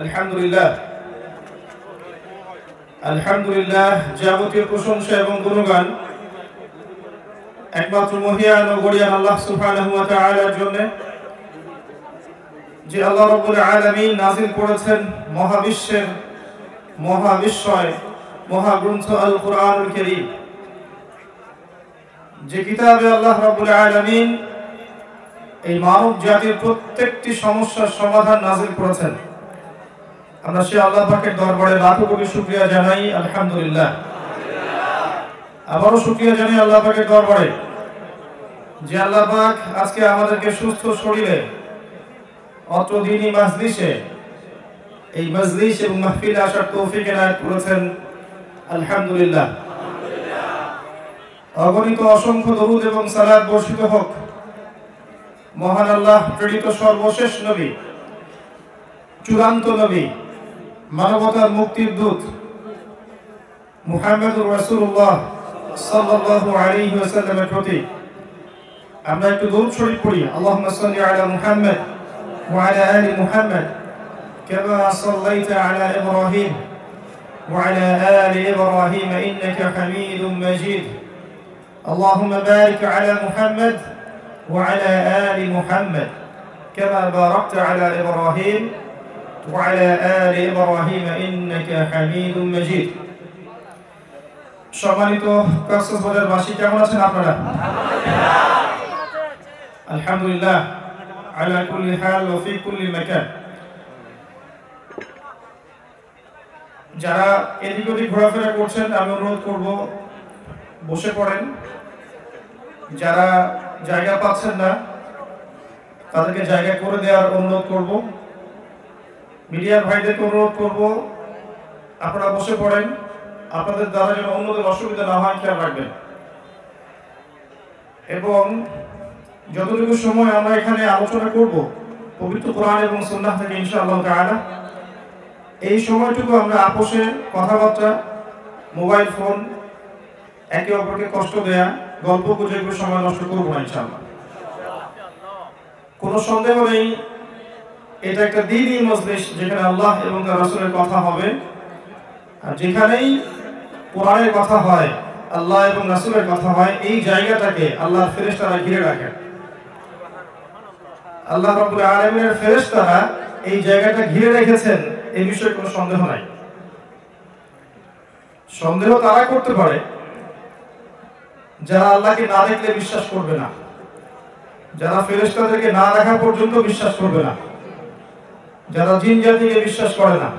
আলহামদুলিল্লাহ আলহামদুলিল্লাহ যাবতীয় প্রশংসা এবং গুণগান একমাত্র মহিয়ান ও গরিয়ান আল্লাহ সুবহানাহু ওয়া তাআলার জন্য, যে আল্লাহ রাব্বুল আলামিন নাযিল করেছেন মহাবিশ্বের মহাবিশ্বয় মহাগ্রন্থ আল কুরআনুল কারীম, যে কিতাবে আল্লাহ রাব্বুল আলামিন এই মানব জাতির প্রত্যেকটি সমস্যার সমাধান নাযিল করেছেন। আমরা সেই আল্লাহ পাকের দরবারে লাখো কোটি শুকরিয়া জানাই, আলহামদুলিল্লাহ। আবারও শুকরিয়া জানাই আল্লাহ পাকের দরবারে যে আল্লাহ পাক আজকে আমাদেরকে সুস্থ শরীরে অত্র দিনী মাজলিসে এই মাজলিস এবং মাহফিলে আসার তৌফিক এনায়েত করেছেন, আলহামদুলিল্লাহ। অগণিত অসংখ্য দরুদ এবং সালাত বর্ষিত হোক মহান আল্লাহ প্রেরিত সর্বশেষ নবী, চূড়ান্ত নবী, মানবতার মুক্তির দূত মুহাম্মদুর রাসূলুল্লাহ সাল্লাল্লাহু আলাইহি ওয়াসাল্লামের প্রতি। আমরা একটু দরুদ শরীফ পড়ি। আল্লাহুম্মা সাল্লি আলা মুহাম্মদ ওয়া আলা আলি মুহাম্মদ কামা সাল্লাইতা আলা ইব্রাহিম ওয়া আলা আলি ইব্রাহিম ইন্নাকা হামিদুম মাজিদ। আল্লাহুম্মা বারিক আলা মুহাম্মদ ওয়া আলা আলি মুহাম্মদ কামা বারাকতা আলা ইব্রাহিম وعلى آل إبراهيم إنك حميد مجيد। সম্মানিত কক্সবাজার বাসী, কেমন আছেন আপনারা? আলহামদুলিল্লাহ আলা কুল্লি হাল ওয়া ফি কুল্লি মাকান। যারা এদিক ওদিক ঘোরাফেরা করছেন আমি অনুরোধ করব বসে পড়েন। যারা জায়গা পাচ্ছেন না তাদেরকে জায়গা করে দেওয়ার অনুরোধ করব। মিডিয়ার ভাইদেরকে অনুরোধ করব আপনারা বসে পড়েন, আপনাদের দ্বারা যেন অন্যদের অসুবিধা না হয় খেয়াল রাখবেন। এবং যতটুকু সময় আমরা এখানে আলোচনা করব পবিত্র কোরআন এবং সুন্নাহ থেকে ইনশাআল্লাহ তাআলা, এই সময়টুকু আমরা আপোষে কথাবার্তা, মোবাইল ফোন, একে অপরকে কষ্ট দেয়া, গল্প গুজবে সময় নষ্ট করব না ইনশাআল্লাহ। কোনো সন্দেহ নেই এটা একটা দ্বীনী মজলিস, যেখানে আল্লাহ এবং তার রাসূলের কথা হবে। আর যেখানেই কোরআনের কথা হয়, আল্লাহ এবং রাসূলের কথা হয়, এই জায়গাটাকে আল্লাহর ফেরেশতারা ঘিরে রাখেন। আল্লাহ রাব্বুল আলামিনের ফেরেশতারা এই জায়গাটা ঘিরে রেখেছেন, এই বিষয়ে কোনো সন্দেহ নাই। সন্দেহ তারা করতে পারে যারা আল্লাহকে না দেখলে বিশ্বাস করবে না, যারা ফেরেশতাদেরকে না দেখা পর্যন্ত বিশ্বাস করবে না, যারা জিন জাতিকে বিশ্বাস করে না,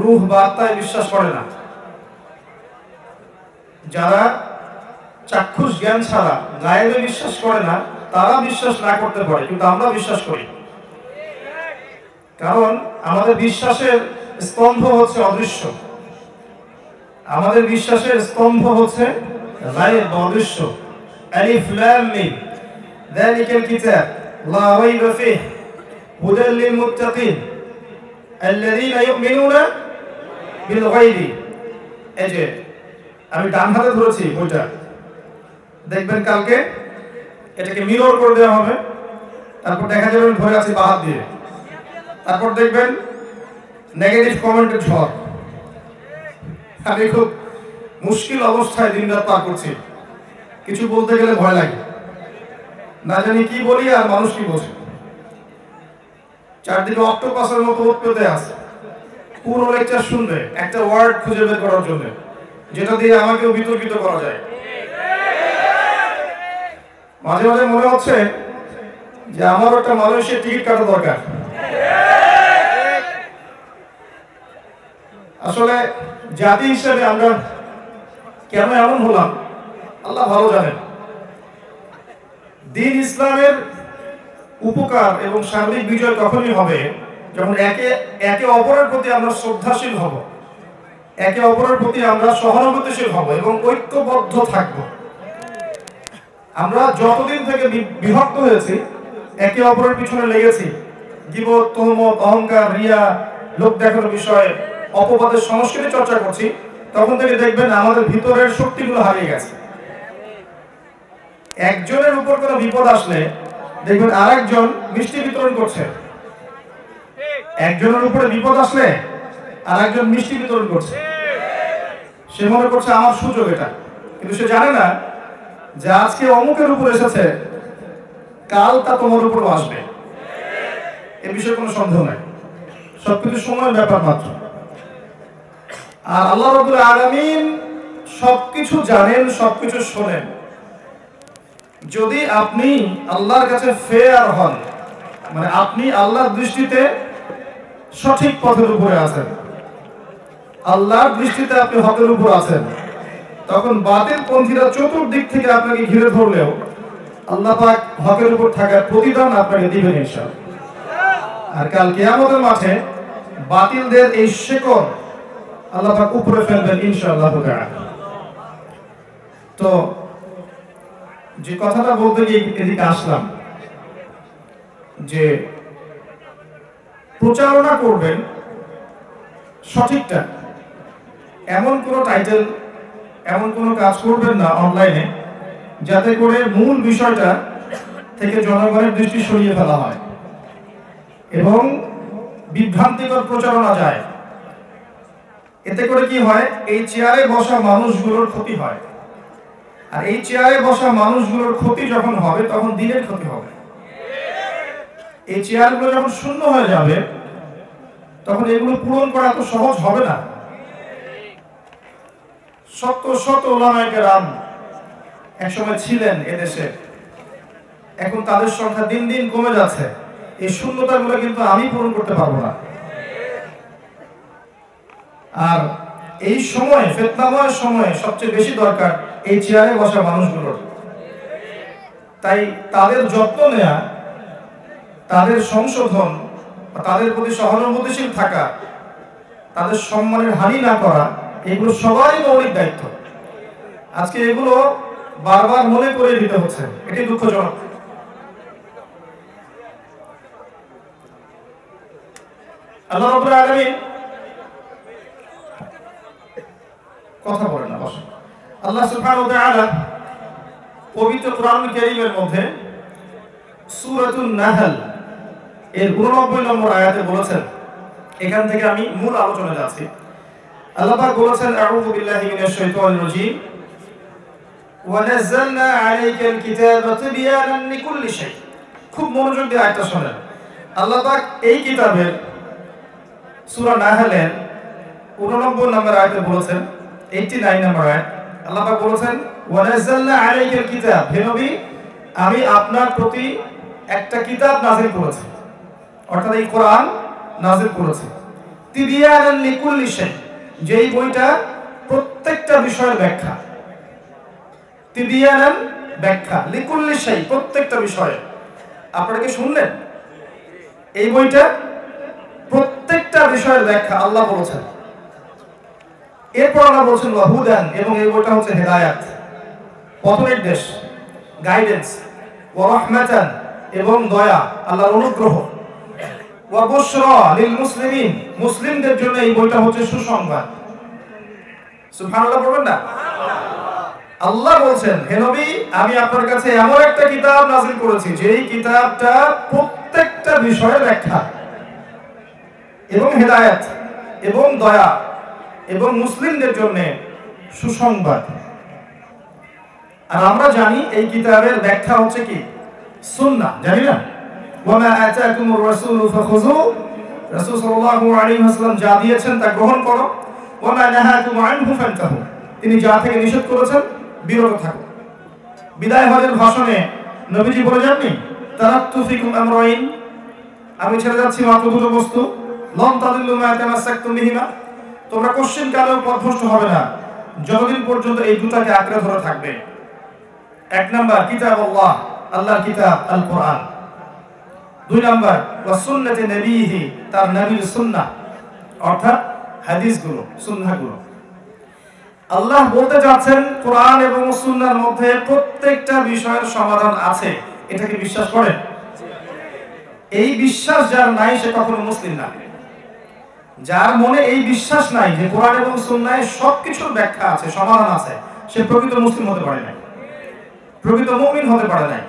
রূহ বা আত্মায় বিশ্বাস করে না, যারা চাক্ষুষ জ্ঞান ছাড়া গায়েবে বিশ্বাস করে না, তারা বিশ্বাস না করতে পারে, কিন্তু আমরা বিশ্বাস করি। কারণ আমাদের বিশ্বাসের স্তম্ভ হচ্ছে অদৃশ্য, আমাদের বিশ্বাসের স্তম্ভ হচ্ছে গায়েব বা অদৃশ্য। আলিফ লাম মিম যালিকাল কিতাব লা রাইবা ফীহি হুদাল লিল মুত্তাকিন আল্লাযীনা ইউমিনুনা বিল গায়বি। এই যে আমি ডান হাতে ধরেছি বইটা, দেখবেন কালকে এটাকে মিরর করে দেওয়া হবে, তারপর দেখা যাবে আমি ধরে আছি বাঁ হাত দিয়ে, তারপর দেখবেন নেগেটিভ কমেন্টের ঝড়। আমি খুব মুশকিল অবস্থায় দিনরাত পার করছি, কিছু বলতে গেলে ভয় লাগে, না জানি কি বলি আর মানুষ কি বোঝে। চারদিকে অক্টোপাসের মতো উৎপেতে আছে, পুরো লেকচার শুনবে একটা ওয়ার্ড খুঁজে বের করার জন্য, যেটা দিয়ে আমাকেও বিতর্কিত করা যায়। মাঝে মাঝে মনে হচ্ছে যে আমারও একটা মালয়েশিয়ার টিকিট কাটা দরকার। আসলে জাতি হিসেবে আমরা কেন এমন হলাম আল্লাহ ভালো জানেন। দ্বীন ইসলামের উপকার এবং সার্বিক বিজয় তখনই হবে যখন একে অপরের প্রতি আমরা শ্রদ্ধাশীল হব, একে অপরের প্রতি আমরা সহানুভূতিশীল হব এবং ঐক্যবদ্ধ থাকব। আমরা যতদিন থেকে বিভক্ত হয়েছি, একে অপরের পিছনে লেগেছি, গীবত, তহমত, অহংকার, রিয়া, লোক দেখানোর বিষয়ে অপবাদের সংস্কৃতি চর্চা করছি, তখন থেকে দেখবেন আমাদের ভিতরের শক্তিগুলো হারিয়ে গেছে। একজনের উপর কোনো বিপদ আসলে দেখবেন আরেকজন মিষ্টি বিতরণ করছে, একজনের উপরে বিপদ আসলে আর একজন মিষ্টি বিতরণ করছে, সে মনে করছে আমার সুযোগ এটা, কিন্তু সে জানে না যে আজকে অমুকের উপর এসেছে, কাল তা তোমার উপরও আসবে। এ বিষয়ে কোনো সন্দেহ নাই, সবকিছু সময়ের ব্যাপার মাত্র। আর আল্লাহ রাব্বুল আলামিন সবকিছু জানেন, সবকিছু শোনেন। যদি আপনি আল্লাহর কাছে ফেয়ার হন, মানে আপনি আল্লাহর দৃষ্টিতে সঠিক পথের উপরে আছেন, আল্লাহর দৃষ্টিতে আপনি হকের উপর আছেন, তখন বাতিল পন্থীরা চতুর্দিক থেকে আপনাকে ঘিরে ধরলেও আল্লাহ পাক হকের উপর থাকার প্রতিদান আপনাকে দিবেন ইনশাআল্লাহ। আর কাল কিয়ামতের মাঠে বাতিলদের এই শেকড় আল্লাহ পাক উপরে ফেলবেন ইনশাআল্লাহ তাআলা। তো যে কথাটা বলতে গিয়ে এদিকে আসলাম, যে প্রচারণা করবেন সঠিকটা, এমন কোনো টাইটেল, এমন কোনো কাজ করবেন না অনলাইনে যাতে করে মূল বিষয়টা থেকে জনগণের দৃষ্টি সরিয়ে ফেলা হয় এবং বিভ্রান্তিকর প্রচারণা যায়। এতে করে কি হয়, এই চেয়ারে বসা মানুষগুলোর ক্ষতি হয়। আর এই চেয়ারে বসা মানুষগুলোর ক্ষতি যখন হবে তখন দিনের ক্ষতি হবে। এই চেয়ারগুলো যখন শূন্য হয়ে যাবে তখন এগুলো পূরণ করা এত সহজ হবে না। শত শত উলামায়ে কেরাম একসময় ছিলেন এদেশে, এখন তাদের সংখ্যা দিন দিন কমে যাচ্ছে। এই শূন্যতাগুলো কিন্তু আমি পূরণ করতে পারবো না। আর এই সময়, ফিতনাময় সময়ে সবচেয়ে বেশি দরকার এই চেয়ারে বসা মানুষগুলোর। তাই তাদের যত্ন নেওয়া, তাদের সংশোধন, তাদের প্রতি সহানুভূতিশীল থাকা, তাদের সম্মানের হানি না করা, এগুলো সবারই মৌলিক দায়িত্ব। আজকে এগুলো বারবার মনে করে দিতে হচ্ছে, এটি দুঃখজনক। আল্লাহ রাব্বুল আলামিন কথা বলেন না, বসেন। আল্লাহ সুবহানাহু ওয়া তাআলা পবিত্র কোরআনুল কারীমের মধ্যে সূরাতুন নাহল এর 89 নম্বর আয়াতে বলেছেন, এখান থেকে আমি মূল আলোচনা যাচ্ছি। আল্লাহ পাক বলেছেন, আউযু বিল্লাহি মিনাশ শাইতানির রাজীম, ওয়া নাযালনা আলাইকাল কিতাবা তিবয়ানান লিকুল্লি শাই। খুব মনোযোগ দিয়ে আয়াতটা শুনেন। আল্লাহ পাক এই কিতাবের সূরা নাহলের 89 নম্বর আয়াতে বলেছেন, 89 নম্বর আয়াত, আল্লাহ পাক বলেছেন, ওয়া নাযালনা আলাইকাল কিতাব, হে নবী আমি আপনার প্রতি একটা কিতাব নাযিল করেছি, অর্থাৎ এই কোরআন নাযিল করেছি। তিবয়ানান লিকুল্লি শাই, যেই বইটা প্রত্যেকটা বিষয়ের ব্যাখ্যা। তিবয়ানান ব্যাখ্যা, লিকুল্লি শাই প্রত্যেকটা বিষয়ে। আপনারা কি শুনলেন? এই বইটা প্রত্যেকটা বিষয়ের ব্যাখ্যা আল্লাহ বলেছেন। এরপর আল্লাহ বলছেন ওয়া হুদান, এবং এই বইটা হচ্ছে হেদায়াত, পথ নির্দেশ, গাইডেন্স, ওয়া রাহমাতান, এবং দয়া, আল্লাহর অনুগ্রহ, ওয়া বুশরা লিল মুসলিমিন, মুসলিমদের জন্য এই বইটা হচ্ছে সুসংবাদ। সুবহানাল্লাহ বলবেন না? আল্লাহ বলছেন, হে নবী আমি আপনার কাছে এমন একটা কিতাব নাযিল করেছি যেই কিতাবটা প্রত্যেকটা বিষয়ের ব্যাখ্যা এবং হেদায়েত এবং দয়া এবং মুসলিমদের জন্য সুসংবাদ। আর আমরা জানি এই কিতাবের ব্যাখ্যা হচ্ছে কি? সুন্নাহ, জানি না? ওয়া মা আতাকুমুর রাসূলু ফাখুযু, রাসূল সাল্লাল্লাহু আলাইহি ওয়াসাল্লাম যা দিয়েছেন তা গ্রহণ করো। ওয়া মা নাহাকুম আনহু ফান্তাহু, তিনি যা থেকে নিষেধ করেছেন বিরত থাকো। বিদায় হজের ভাষণে নবীজি বলে যাননি, তারাক্তু ফিকুম আমরাইন, আমি ছেড়ে যাচ্ছি মাত্র দুটো বস্তু, লন তাদিল্লু মা তামাসসাকতুম বিহিমা, তোমরা কোশ্চেন কালেও পথভ্রষ্ট হবে না যতদিন পর্যন্ত এই দুটাকে আঁকড়ে ধরে থাকবে। এক নাম্বার কিতাব আল্লাহ, আল্লাহর কিতাব আল কোরআন। দুই নাম্বার ওয়া সুন্নতি নবীহি, তার নবীর সুন্নাহ, অর্থাৎ হাদিসগুলো, সুন্নাহগুলো। আল্লাহ বলতে যাচ্ছেন কোরআন এবং সুন্নাহর মধ্যে প্রত্যেকটা বিষয়ের সমাধান আছে। এটাকে বিশ্বাস করেন? এই বিশ্বাস যার নাই সে কখনো মুসলিম না। যার মনে এই বিশ্বাস নাই যে কোরআন এবং সুন্নাহে সবকিছুর ব্যাখ্যা আছে, সমাধান আছে, সে প্রকৃত মুসলিম হতে পারে না, প্রকৃত মুমিন হতে পারে না।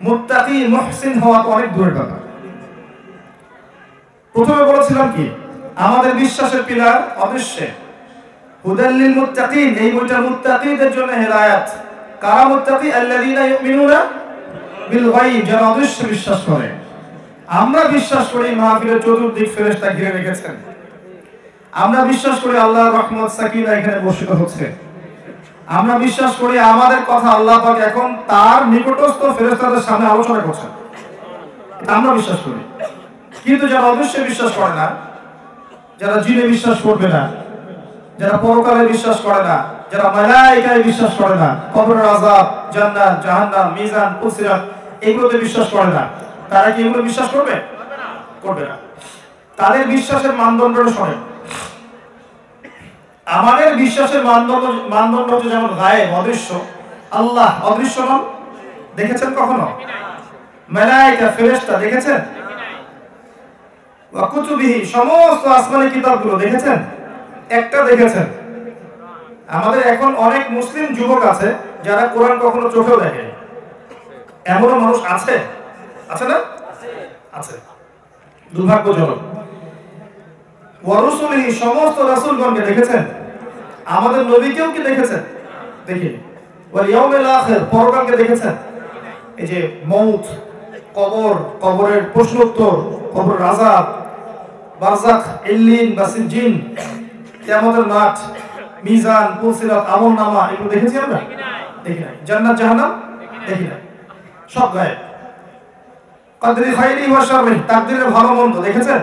মুত্তাকি মুহসিন হওয়া তো অনেক দূরের ব্যাপার। প্রথমে বলেছিলাম কি আমাদের বিশ্বাসের পিলার অদৃশ্যে। হুদাল লিল মুত্তাকিন, এই বইটা মুত্তাকিদের জন্য হেদায়েত। কারা মুত্তাকি? আল্লাযীনা ইউমিনুনা বিল গায়ব, যারা অদৃশ্যে বিশ্বাস করে। আমরা বিশ্বাস করি মাহফিলের চতুর্দিক ফেরেশতা ঘিরে রেখেছেন। আমরা বিশ্বাস করি আল্লাহর রহমত সাকিনা এখানে বর্ষিত হচ্ছে। আমরা বিশ্বাস করি আমাদের কথা আল্লাহ পাক এখন তার নিকটস্থ ফেরেশতাদের সামনে আলোচনা করছেন। আমরা বিশ্বাস করি। কিন্তু যারা অদৃশ্যে বিশ্বাস করে না, যারা জিনে বিশ্বাস করবে না, যারা পরকালে বিশ্বাস করে না, যারা মালায়েকায় বিশ্বাস করে না, কবরের আযাব, জান্নাত, জাহান্নাম, মিজান, পুলসিরাত এগুলোতে বিশ্বাস করে না, তারা কি এগুলো বিশ্বাস করবে? করবে না। তাদের বিশ্বাসের মানদণ্ডটা শোনেন। আমাদের বিশ্বাসের মানদণ্ড হচ্ছে যেমন গায়েব, অদৃশ্য। আল্লাহ অদৃশ্য নন, দেখেছেন কখনো? মালায়েকা, ফেরেশতা দেখেছেন? ওয়া কুতুবিহি, সমস্ত আসমানি কিতাবগুলো দেখেছেন? একটা দেখেছেন? আমাদের এখন অনেক মুসলিম যুবক আছে যারা কোরআন কখনো চোখেও দেখেনি। এমনও মানুষ আছে, আছে না? আছে। দুর্ভাগ্যজনক। ওয়া রাসূলিহি, সমস্ত রাসূলগণকে দেখেছেন? আমাদের নবীকেও কি দেখেছেন? দেখিনি। ওয়াল ইয়াউমিল আখির, পরকালকে দেখেছেন? এই যে মউত, কবর, কবরের প্রশ্নোত্তর, কবরের আযাব, বারযাখ, ইল্লিন বা সিজ্জিন, কিয়ামতের মাঠ, মিজান, পুলসিরাত, আমলনামা, এগুলো দেখেছি আমরা? দেখি নাই। জান্নাত, জাহান্নাম দেখি নাই। সব গায়েব। কদরি খাইরি ওয়া শাররি, তাকদীরের ভালো মন্দ দেখেছেন?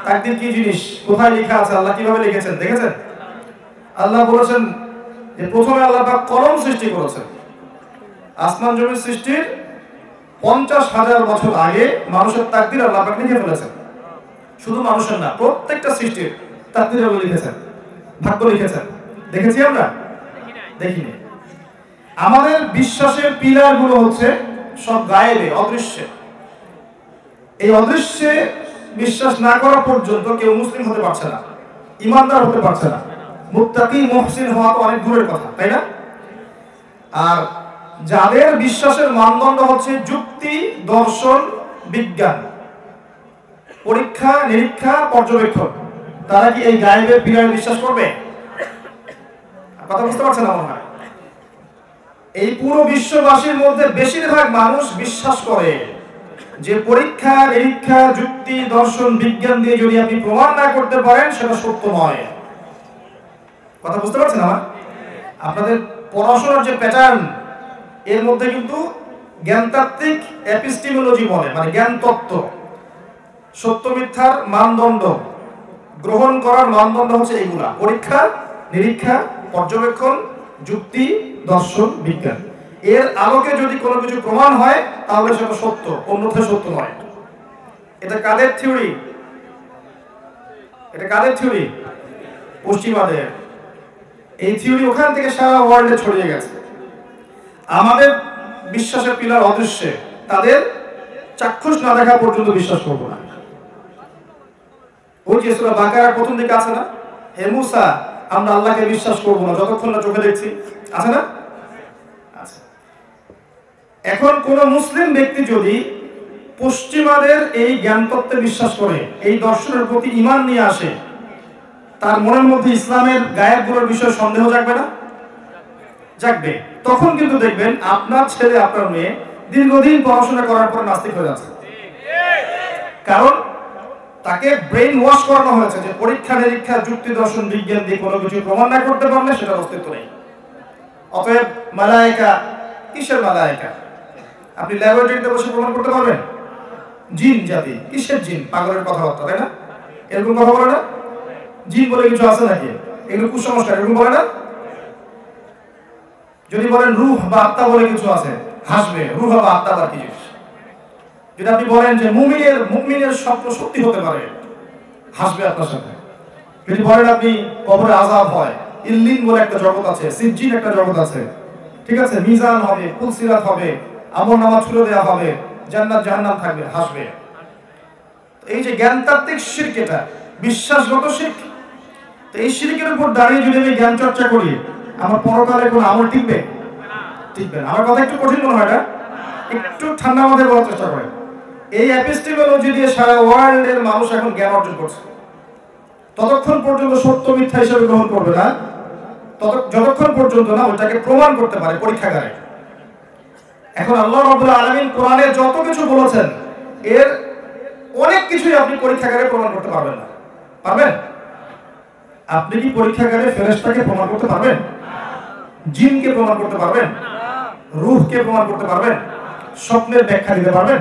তাকদীর কি জিনিস, কোথায় লেখা আছে, আল্লাহ কিভাবে লিখেছেন দেখেছেন? আল্লাহ বলেছেন যে প্রথমে আল্লাহ পাক কলম সৃষ্টি করেছেন। আসমান জমির সৃষ্টির 50,000 বছর আগে মানুষের তাকদীর আল্লাহ পাক লিখে ফেলেছেন। শুধু মানুষের না, প্রত্যেকটা সৃষ্টির তাকদীর আল্লাহ লিখেছেন, ভাগ্য লিখেছেন। দেখেছি আমরা? দেখিনি। আমাদের বিশ্বাসের পিলার গুলো হচ্ছে সব গায়েবে, অদৃশ্যে। এই অদৃশ্যে বিশ্বাস না করা পর্যন্ত কেউ মুসলিম হতে পারছে না, ইমানদার হতে পারছে না। মুত্তাকি, মুহসিন হওয়া তো অনেক দূরের কথা, তাই না? আর যাদের বিশ্বাসের মানদণ্ড হচ্ছে যুক্তি, দর্শন, বিজ্ঞান, পরীক্ষা নিরীক্ষা, পর্যবেক্ষণ, তারা কি এই গায়েবের পিলারে বিশ্বাস করবে? কথা বুঝতে পারছেন না মনে হয়? এই পুরো বিশ্ববাসীর মধ্যে বেশিরভাগ মানুষ বিশ্বাস করে যে পরীক্ষা নিরীক্ষা, যুক্তি, দর্শন, বিজ্ঞান দিয়ে যদি আপনি প্রমাণ না করতে পারেন সেটা সত্য নয়। কথা বুঝতে পারছেন আমার? আপনাদের পড়াশোনার যে প্যাটার্ন, এর মধ্যে কিন্তু জ্ঞানতাত্ত্বিক এপিস্টিমোলজি বলে, মানে জ্ঞান তত্ত্ব, সত্য মিথ্যার মানদণ্ড গ্রহণ করার মানদণ্ড হচ্ছে এইগুলা: পরীক্ষা নিরীক্ষা, পর্যবেক্ষণ, যুক্তি, দর্শন, বিজ্ঞান। এর আলোকে যদি কোনো কিছু প্রমাণ হয় তাহলে সেটা সত্য, অন্যথায় সত্য নয়। এটা কাদের থিওরি? এটা কাদের থিওরি? পশ্চিমাদের। এই থিওরি ওখান থেকে সারা ওয়ার্ল্ডে ছড়িয়ে গেছে। আমাদের বিশ্বাসের পিলার অদৃশ্যে, তাদের চাক্ষুষ না দেখা পর্যন্ত বিশ্বাস করবো না। ওই যে সূরা বাকারার প্রথম দিকে আছে না, হে মুসা, আমরা আল্লাহকে বিশ্বাস করবো না যতক্ষণ না চোখে দেখছি, আছে না? আছে। এখন কোন মুসলিম ব্যক্তি যদি পশ্চিমাদের এই জ্ঞান তত্ত্বে বিশ্বাস করে, এই দর্শনের প্রতি ঈমান নিয়ে আসে, তার মনের মধ্যে ইসলামের গায়েবগুলোর বিষয়ে সন্দেহ জাগবে না? জাগবে। তখন কিন্তু দেখবেন আপনার ছেলে, আপনার মেয়ে দীর্ঘদিন পড়াশোনা করার পর নাস্তিক হয়ে যাচ্ছে। কারণ তাকে ব্রেন ওয়াশ করানো হয়েছে যে পরীক্ষা নিরীক্ষা, যুক্তি, দর্শন, বিজ্ঞান দিয়ে কোনো কিছু প্রমাণ না করতে পারলে সেটার অস্তিত্ব নেই। অতএব মালায়েকা, কিসের মালায়েকা? আপনি ল্যাবরেটরিতে বসে প্রমাণ করতে পারবেন? জিন জাতি, কিসের জিন? পাগলের কথাবার্তা, তাই না? এরকম কথা বলে না? জিন বলে কিছু আছে নাকি? এগুলো কুসংস্কার, এরকম বলে না? যদি বলেন রূহ বা আত্মা বলে কিছু আছে, হাসবে। রূহ বা আত্মা বা কি জিনিস? যদি আপনি বলেন যে মুমিনের স্বপ্ন সত্যি হতে পারে, হাসবে আপনার সাথে। যদি বলেন আপনি কবরে আযাব হয়, ইল্লিন বলে একটা জগৎ আছে, সিজ্জিন একটা জগৎ আছে, ঠিক আছে, মিজান হবে, পুলসিরাত হবে, আমলনামা ছুড়ে দেওয়া হবে, জান্নাত জাহান্নাম থাকবে, হাসবে। এই যে জ্ঞানতাত্ত্বিক শিরক, এটা বিশ্বাসগত শিরক। তো এই শিরকের উপর দাঁড়িয়ে যদি আমি জ্ঞান চর্চা করি, আমার পরকালে কোনো আমল টিকবে? টিকবে না। আমার কথা একটু কঠিন মনে হয় না? একটু ঠান্ডা মাথায় বলার চেষ্টা করেন। এই এপিস্টেমোলজি দিয়ে সারা ওয়ার্ল্ডের মানুষ এখন জ্ঞান অর্জন করছে। ততক্ষণ পর্যন্ত সত্য মিথ্যা হিসেবে গ্রহণ করবে না যতক্ষণ পর্যন্ত না ওটাকে প্রমাণ করতে পারে পরীক্ষাগারে। এখন আল্লাহ রাব্বুল আলামিন কোরআনে যত কিছু বলেছেন এর অনেক কিছুই আপনি পরীক্ষাগারে প্রমাণ করতে পারবেন না। পারবেন? আপনি কি পরীক্ষাগারে ফেরেশতাকে প্রমাণ করতে পারবেন? জিনকে প্রমাণ করতে পারবেন? রূহকে প্রমাণ করতে পারবেন? স্বপ্নের ব্যাখ্যা দিতে পারবেন?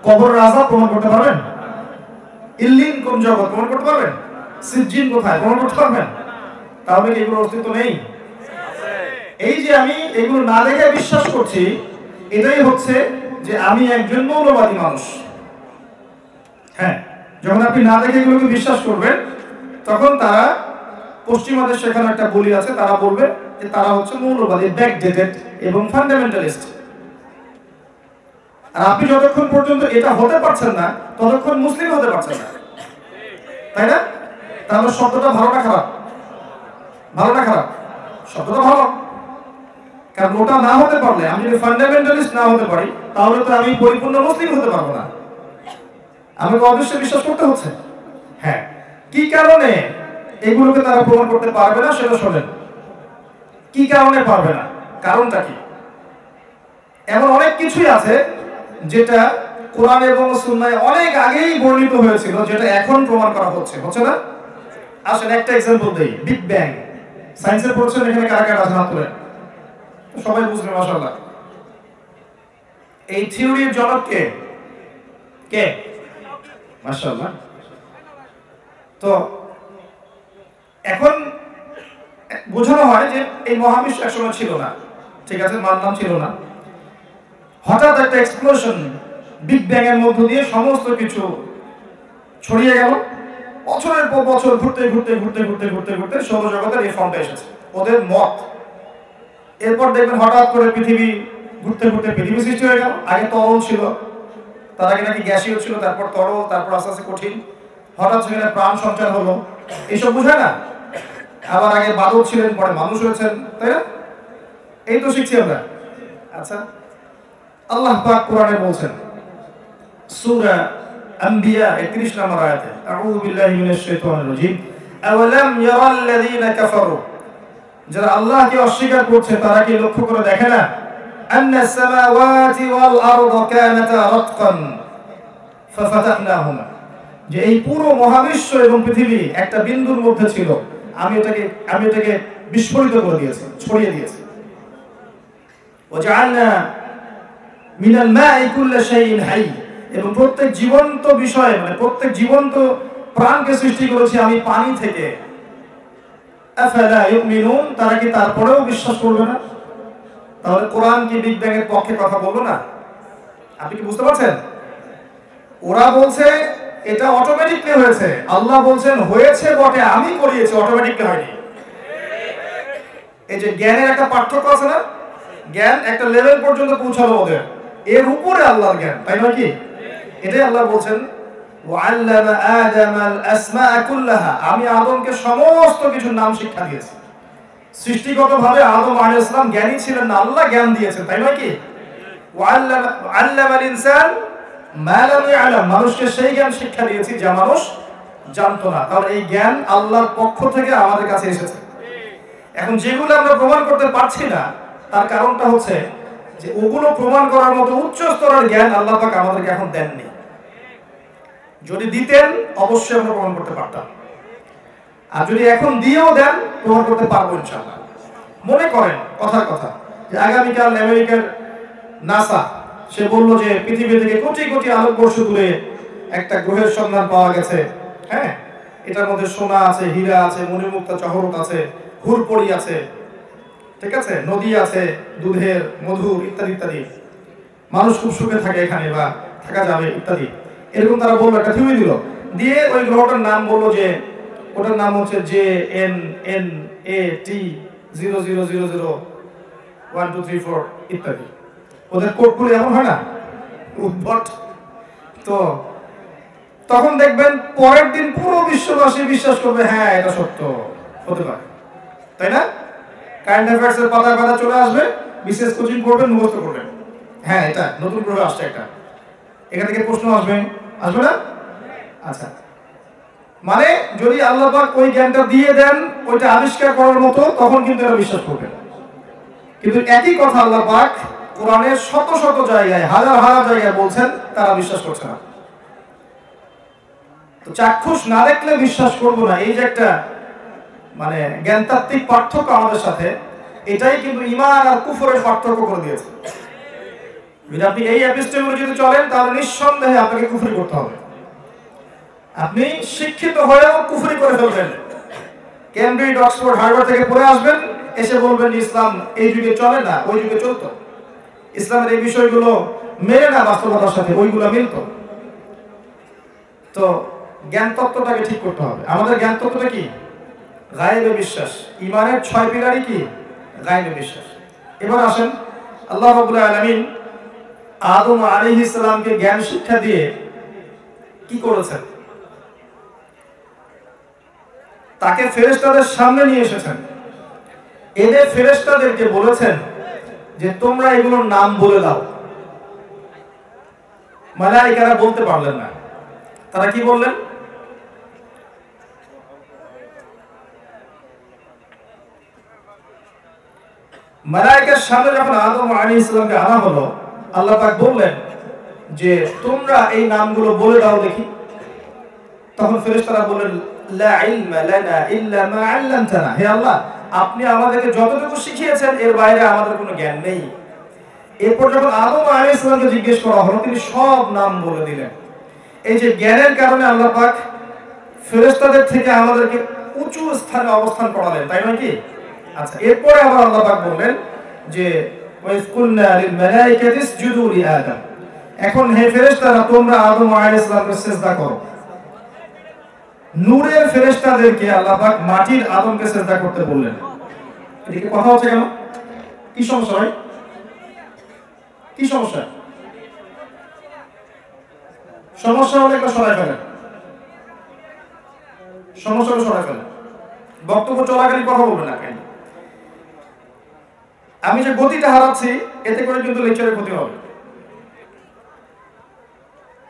কবরের আযাব প্রমাণ করতে পারবেন? ইল্লিন কোন জগৎ প্রমাণ করতে পারবেন? সিজ্জিন কোথায় প্রমাণ করতে পারবেন? তাহলে কি এগুলোর অস্তিত্ব নেই? এই যে আমি এগুলো না দেখে বিশ্বাস করছি, এটাই হচ্ছে যে আমি একজন মৌলবাদী মানুষ। হ্যাঁ, যখন আপনি না দেখে এগুলোকে বিশ্বাস করবেন তখন তারা, পশ্চিমাদের সেখানে একটা বলি আছে, তারা বলবে যে তারা হচ্ছে মৌলবাদী, ব্যাকডেটেড এবং ফান্ডামেন্টালিস্ট। আর আপনি যতক্ষণ পর্যন্ত এটা হতে পারছেন না ততক্ষণ মুসলিম হতে পারছেন না, তাই না? তাহলে শব্দটা ভালো না খারাপ? ভালো না খারাপ? শব্দটা ভালো। কারণ ওটা না হতে পারলে, আমি যদি ফান্ডামেন্টালিস্ট না হতে পারি তাহলে তো আমি পরিপূর্ণ মুসলিম হতে পারবো না। আমাকে অবশ্যই বিশ্বাস করতে হচ্ছে। হ্যাঁ, কি কারণে এগুলোকে তারা প্রমাণ করতে পারবে না সেটা শোনেন। কি কারণে পারবে না? কারণটা কি? এমন অনেক কিছুই আছে যেটা কোরআন এবং সুন্নাহয় অনেক আগেই বর্ণিত হয়েছিল, যেটা এখন প্রমাণ করা হচ্ছে না? আসেন একটা এক্সাম্পল দেই। বিগ ব্যাং সায়েন্সের পড়ছেন এখানে কারা কারা আছেন? হাত তোলেন। সবাই বুঝবে মাশাআল্লাহ। এই থিওরির জনক কে? কে? মাশাআল্লাহ। তো এখন বোঝানো হয় যে এই মহাবিশ্ব একসময় ছিল না, ঠিক আছে, মানলাম ছিল না। হঠাৎ একটা এক্সপ্লোশন, বিগ ব্যাং এর মধ্য দিয়ে সমস্ত কিছু ছড়িয়ে গেল। বছরের পর বছর ঘুরতে ঘুরতে ঘুরতে ঘুরতে ঘুরতে ঘুরতে সৌরজগতের এই ফর্মটা এসেছে, ওদের মত। এরপর দেখবেন হঠাৎ করে পৃথিবী ঘুরতে ঘুরতে পৃথিবী সৃষ্টি হয়ে গেল। আগে তরল ছিল, তার আগে নাকি গ্যাসীয় ছিল, তারপর তরল, তারপর আস্তে আস্তে কঠিন। হঠাৎ সেখানে প্রাণ সঞ্চার হলো, এইসব বোঝায় না? আবার আগে বাদল ছিলেন, পরে মানুষ হয়েছেন, তাই না? এই তো শিখছি আমরা। আচ্ছা, আল্লাহ পাক কোরআনে বলছেন সূরা আম্বিয়া 31 নম্বর আয়াতে, আউযু বিল্লাহি মিনাশ শাইতানির রাজীম, আওয়ালাম ইয়ারাল্লাযীনা কাফারু, যারা আল্লাহকে অস্বীকার করছে তারা কি লক্ষ্য করে দেখে না? আন্নাস সামাওয়াতি ওয়াল আরদু কানাতা রাতকান ফাফাতাহনাহুমা, যে এই পুরো মহাবিশ্ব এবং পৃথিবী একটা বিন্দুর মধ্যে ছিল, আমি এটাকে বিস্ফোরিত করে দিয়েছি, ছড়িয়ে দিয়েছি। ওয়াজআলনা মিনাল মাই কুল্লা শাইইন হাই, এবং প্রত্যেক জীবন্ত বিষয়, মানে প্রত্যেক জীবন্ত প্রাণকে সৃষ্টি করেছি আমি পানি থেকে। আফালা ইউমিনুন, তারা কি তারপরেও বিশ্বাস করবে না? তাহলে কোরআন কি বিগ ব্যাং এর পক্ষে কথা বললো না? আপনি কি বুঝতে পারছেন? ওরা বলছে এটা অটোমেটিকলি হয়েছে, আল্লাহ বলছেন হয়েছে বটে, আমি করিয়েছি, অটোমেটিকলি হয়নি। এই যে জ্ঞানের একটা পার্থক্য আছে না? জ্ঞান একটা লেভেল পর্যন্ত পৌঁছালো ওদের, এর উপরে আল্লাহর জ্ঞান, তাই নয় কি? এটাই আল্লাহ বলছেন ওয়াল্লামা আদামাল আসমাআ কুল্লাহা, আমি আদমকে সমস্ত কিছুর নাম শিক্ষা দিয়েছি। সৃষ্টিগতভাবে আদম আলাইহিস সালাম জ্ঞানী ছিলেন না, আল্লাহ জ্ঞান দিয়েছেন, তাই নয় কি? আল্লামাল ইনসান মা লাম ইয়ালাম, মানুষকে সেই জ্ঞান শিক্ষা দিয়েছি যা মানুষ জানতো না। তাহলে এই জ্ঞান আল্লাহর পক্ষ থেকে আমাদের কাছে এসেছে। এখন যেগুলো আমরা প্রমাণ করতে পারছি না তার কারণটা হচ্ছে যে ওগুলো প্রমাণ করার মতো উচ্চ স্তরের জ্ঞান আল্লাহ পাক আমাদেরকে এখন দেননি। যদি দিতেন অবশ্যই আমরা প্রমাণ করতে পারতাম, আর যদি এখন দিয়েও দেন প্রমাণ করতে পারবো ইনশাআল্লাহ। মনে করেন কথার কথা যে আগামীকাল আমেরিকার নাসা সে বলল যে পৃথিবী থেকে কোটি কোটি আলোকবর্ষ দূরে একটা গ্রহের সন্ধান পাওয়া গেছে। হ্যাঁ, এটার মধ্যে সোনা আছে, হীরা আছে, মণিমুক্তা জহরত আছে, হুরপড়ি আছে, ঠিক আছে, নদী আছে, দুধের মধুর ইত্যাদি ইত্যাদি, মানুষ খুব সুখে থাকে এখানে বা থাকা যাবে ইত্যাদি। এরকম তারা বললো, একটা থিওরি দিল, দিয়ে ওই গ্রহটার নাম বললো যে ওটার নাম হচ্ছে JNNAT 00001234 ইত্যাদি। ওদের কোডগুলো এমন হয় না, উদ্ভট। তো তখন দেখবেন পরের দিন পুরো বিশ্ববাসী বিশ্বাস করবে হ্যাঁ এটা সত্য হতে পারে, তাই না? কারেন্ট অ্যাফেয়ার্স এর পাতা পাতা চলে আসবে, বিশেষ কোচিং করবেন, মুখস্থ করবেন, হ্যাঁ এটা নতুন গ্রহ আসছে একটা, এখান থেকে প্রশ্ন আসবে না? আচ্ছা, মানে যদি আল্লাহ পাক ওই জ্ঞানটা দিয়ে দেন ওইটা আবিষ্কার করার মতো, তখন কিন্তু এরা বিশ্বাস করবে। কিন্তু একই কথা আল্লাহ পাক কোরআনের শত শত জায়গায়, হাজার হাজার জায়গায় বলছেন, তারা বিশ্বাস করছে না। তো চাক্ষুষ না দেখলে বিশ্বাস করবো না, এই যে একটা মানে জ্ঞানতাত্ত্বিক পার্থক্য আমাদের সাথে, এটাই কিন্তু ঈমান আর কুফরের পার্থক্য করে দিয়েছে। যদি আপনি এই এপিস্টেমে যদি চলেন, তাহলে নিঃসন্দেহে আপনাকে কুফরি করতে হবে। আপনি শিক্ষিত হয়েও কুফরি করে ফেলবেন, কেমব্রিজ, অক্সফোর্ড, হার্ভার্ড থেকে পড়ে আসবেন, এসে বলবেন ইসলাম এই যুগে চলে না, ওই যুগে চলতো। ইসলামের এই বিষয়গুলো মেলে না বাস্তবতার সাথে, ওইগুলো মিলত। তো জ্ঞান তত্ত্বটাকে ঠিক করতে হবে। আমাদের জ্ঞান তত্ত্বটা কি? গায়েবে বিশ্বাস। ঈমানের 6 পিলারই কি? গায়েবে বিশ্বাস। এবার আসেন, আল্লাহ রাব্বুল আলামিন আদম আলাইহিস সালামকে জ্ঞান শিক্ষা দিয়ে কি করেছেন? তাকে ফেরেশতাদের সামনে নিয়ে এসেছেন, এদের ফেরেশতাদেরকে বলেছেন যে তোমরা এগুলোর নাম বলে দাও। মালায়েকারা বলতে পারলেন না। তারা কি বললেন? মালায়েকার সামনে যখন আদম আলাইহিস সালামকে আনা হলো, আল্লাহ পাক বললেন যে তোমরা এই নামগুলো বলে দাও দেখি। তখন ফেরেশতারা বললেন লা ইলমা লানা ইল্লা মা আল্লামতানা, হে আল্লাহ আপনি আমাদেরকে যতটুকু শিখিয়েছেন এর বাইরে আমাদের কোনো জ্ঞান নেই। এরপর যখন আদম আলাইহিস সালামকে জিজ্ঞেস করা হলো, তিনি সব নাম বলে দিলেন। এই যে জ্ঞানের কারণে আল্লাহ পাক ফেরেশতাদের থেকে আমাদেরকে উঁচু স্থানে অবস্থান করালেন, তাই নয় কি? আচ্ছা, এরপরে আবার আল্লাহ পাক বললেন যে ওয়াইজ কুলনা লিল মালাইকাতি ইসজুদু লি আদম, এখন হে ফেরেশতারা তোমরা আদম আলাইহিস সালামকে সিজদা করো। নূরের ফেরেশতাদেরকে আল্লাহ পাক মাটির আদমকে সিজদা করতে বললেন। এদিকে কথা হচ্ছে কেন? কি সমস্যা হয়? কি সমস্যা? সমস্যা হলে একটা সরাই ফেলেন, সমস্যাটা সরাই ফেলেন। বক্তব্য চলাকালীন কথা বলবেন না কেন? আমি যে গতিটা হারাচ্ছি, এতে করে কিন্তু লেকচারের ক্ষতি হবে।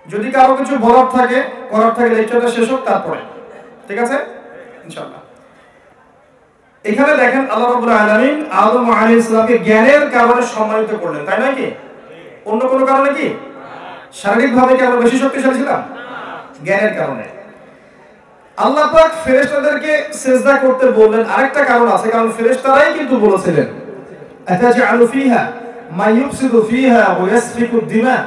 যদি কারো কিছু বলার থাকে, করার থাকে, লেকচারটা শেষ হোক তারপরে, ঠিক আছে ইনশাআল্লাহ। এখানে দেখেন আল্লাহ রাব্বুল আলামিন আদম আলাইহিস সালামকে জ্ঞানের কারণে সম্মানিত করলেন, তাই নয় কি? অন্য কোনো কারণে কি? শারীরিকভাবে কি আমরা বেশি শক্তিশালী ছিলাম? জ্ঞানের কারণে। আল্লাহ পাক ফেরেশতাদেরকে সিজদা করতে বললেন আরেকটা কারণ আছে, কারণ ফেরেশতারাই কিন্তু বলেছিলেন আতাজআলু ফিহা মা ইউফসিদু ফিহা ওয়া ইয়াসফিকু দিমা,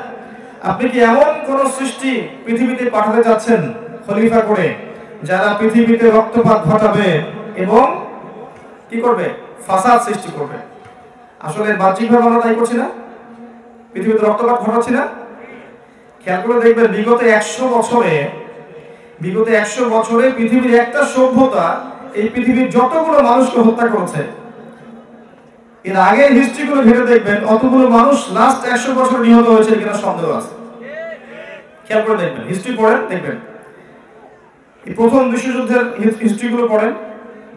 আপনি কি এমন কোন সৃষ্টি পৃথিবীতে পাঠাতে যাচ্ছেন খলিফা করে, যারা পৃথিবীতে রক্তপাত ঘটাবে এবং কি করবে? ফাসাদ সৃষ্টি করবে। আসলে বাহ্যিকভাবে আমরা তাই করছি না? পৃথিবীতে রক্তপাত ঘটাচ্ছি না? খেয়াল করে দেখবেন বিগত 100 বছরে পৃথিবীর একটা সভ্যতা এই পৃথিবীর যতগুলো মানুষকে হত্যা করেছে, এর আগের হিস্ট্রিগুলো ঘেটে দেখবেন অতগুলো মানুষ লাস্ট 100 বছর নিহত হয়েছে কিনা সন্দেহ আছে। খেয়াল করে দেখবেন, হিস্ট্রি পড়েন, দেখবেন এই প্রথম বিশ্বযুদ্ধের হিস্ট্রিগুলো পড়েন,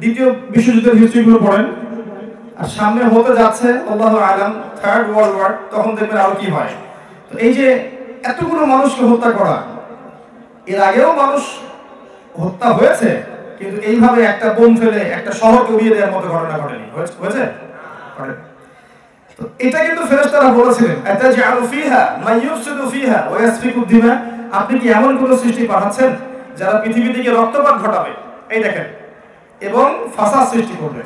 দ্বিতীয় বিশ্বযুদ্ধের হিস্ট্রিগুলো পড়েন, আর সামনে হতে যাচ্ছে আল্লাহু আলাম থার্ড ওয়ার্ল্ড ওয়ার, তখন দেখবেন আরো কি হয়। তো এই যে এতগুলো মানুষকে হত্যা করা, এর আগেও মানুষ হত্যা হয়েছে, কিন্তু এইভাবে একটা বোম ফেলে একটা শহরকে উড়িয়ে দেওয়ার মতো ঘটনা ঘটেনি। হয়েছে? তো এটা কিন্তু ফেরেশতারা বলেছিলেন আতাজআলু ফিহা মা ইউফসিদু ফিহা ওয়া ইয়াসফিকু দিমা, আপনি কি এমন কোন সৃষ্টি পাঠাচ্ছেন যারা পৃথিবী থেকে রক্তপাত ঘটাবে, এই দেখেন, এবং ফাসাদ সৃষ্টি করবে।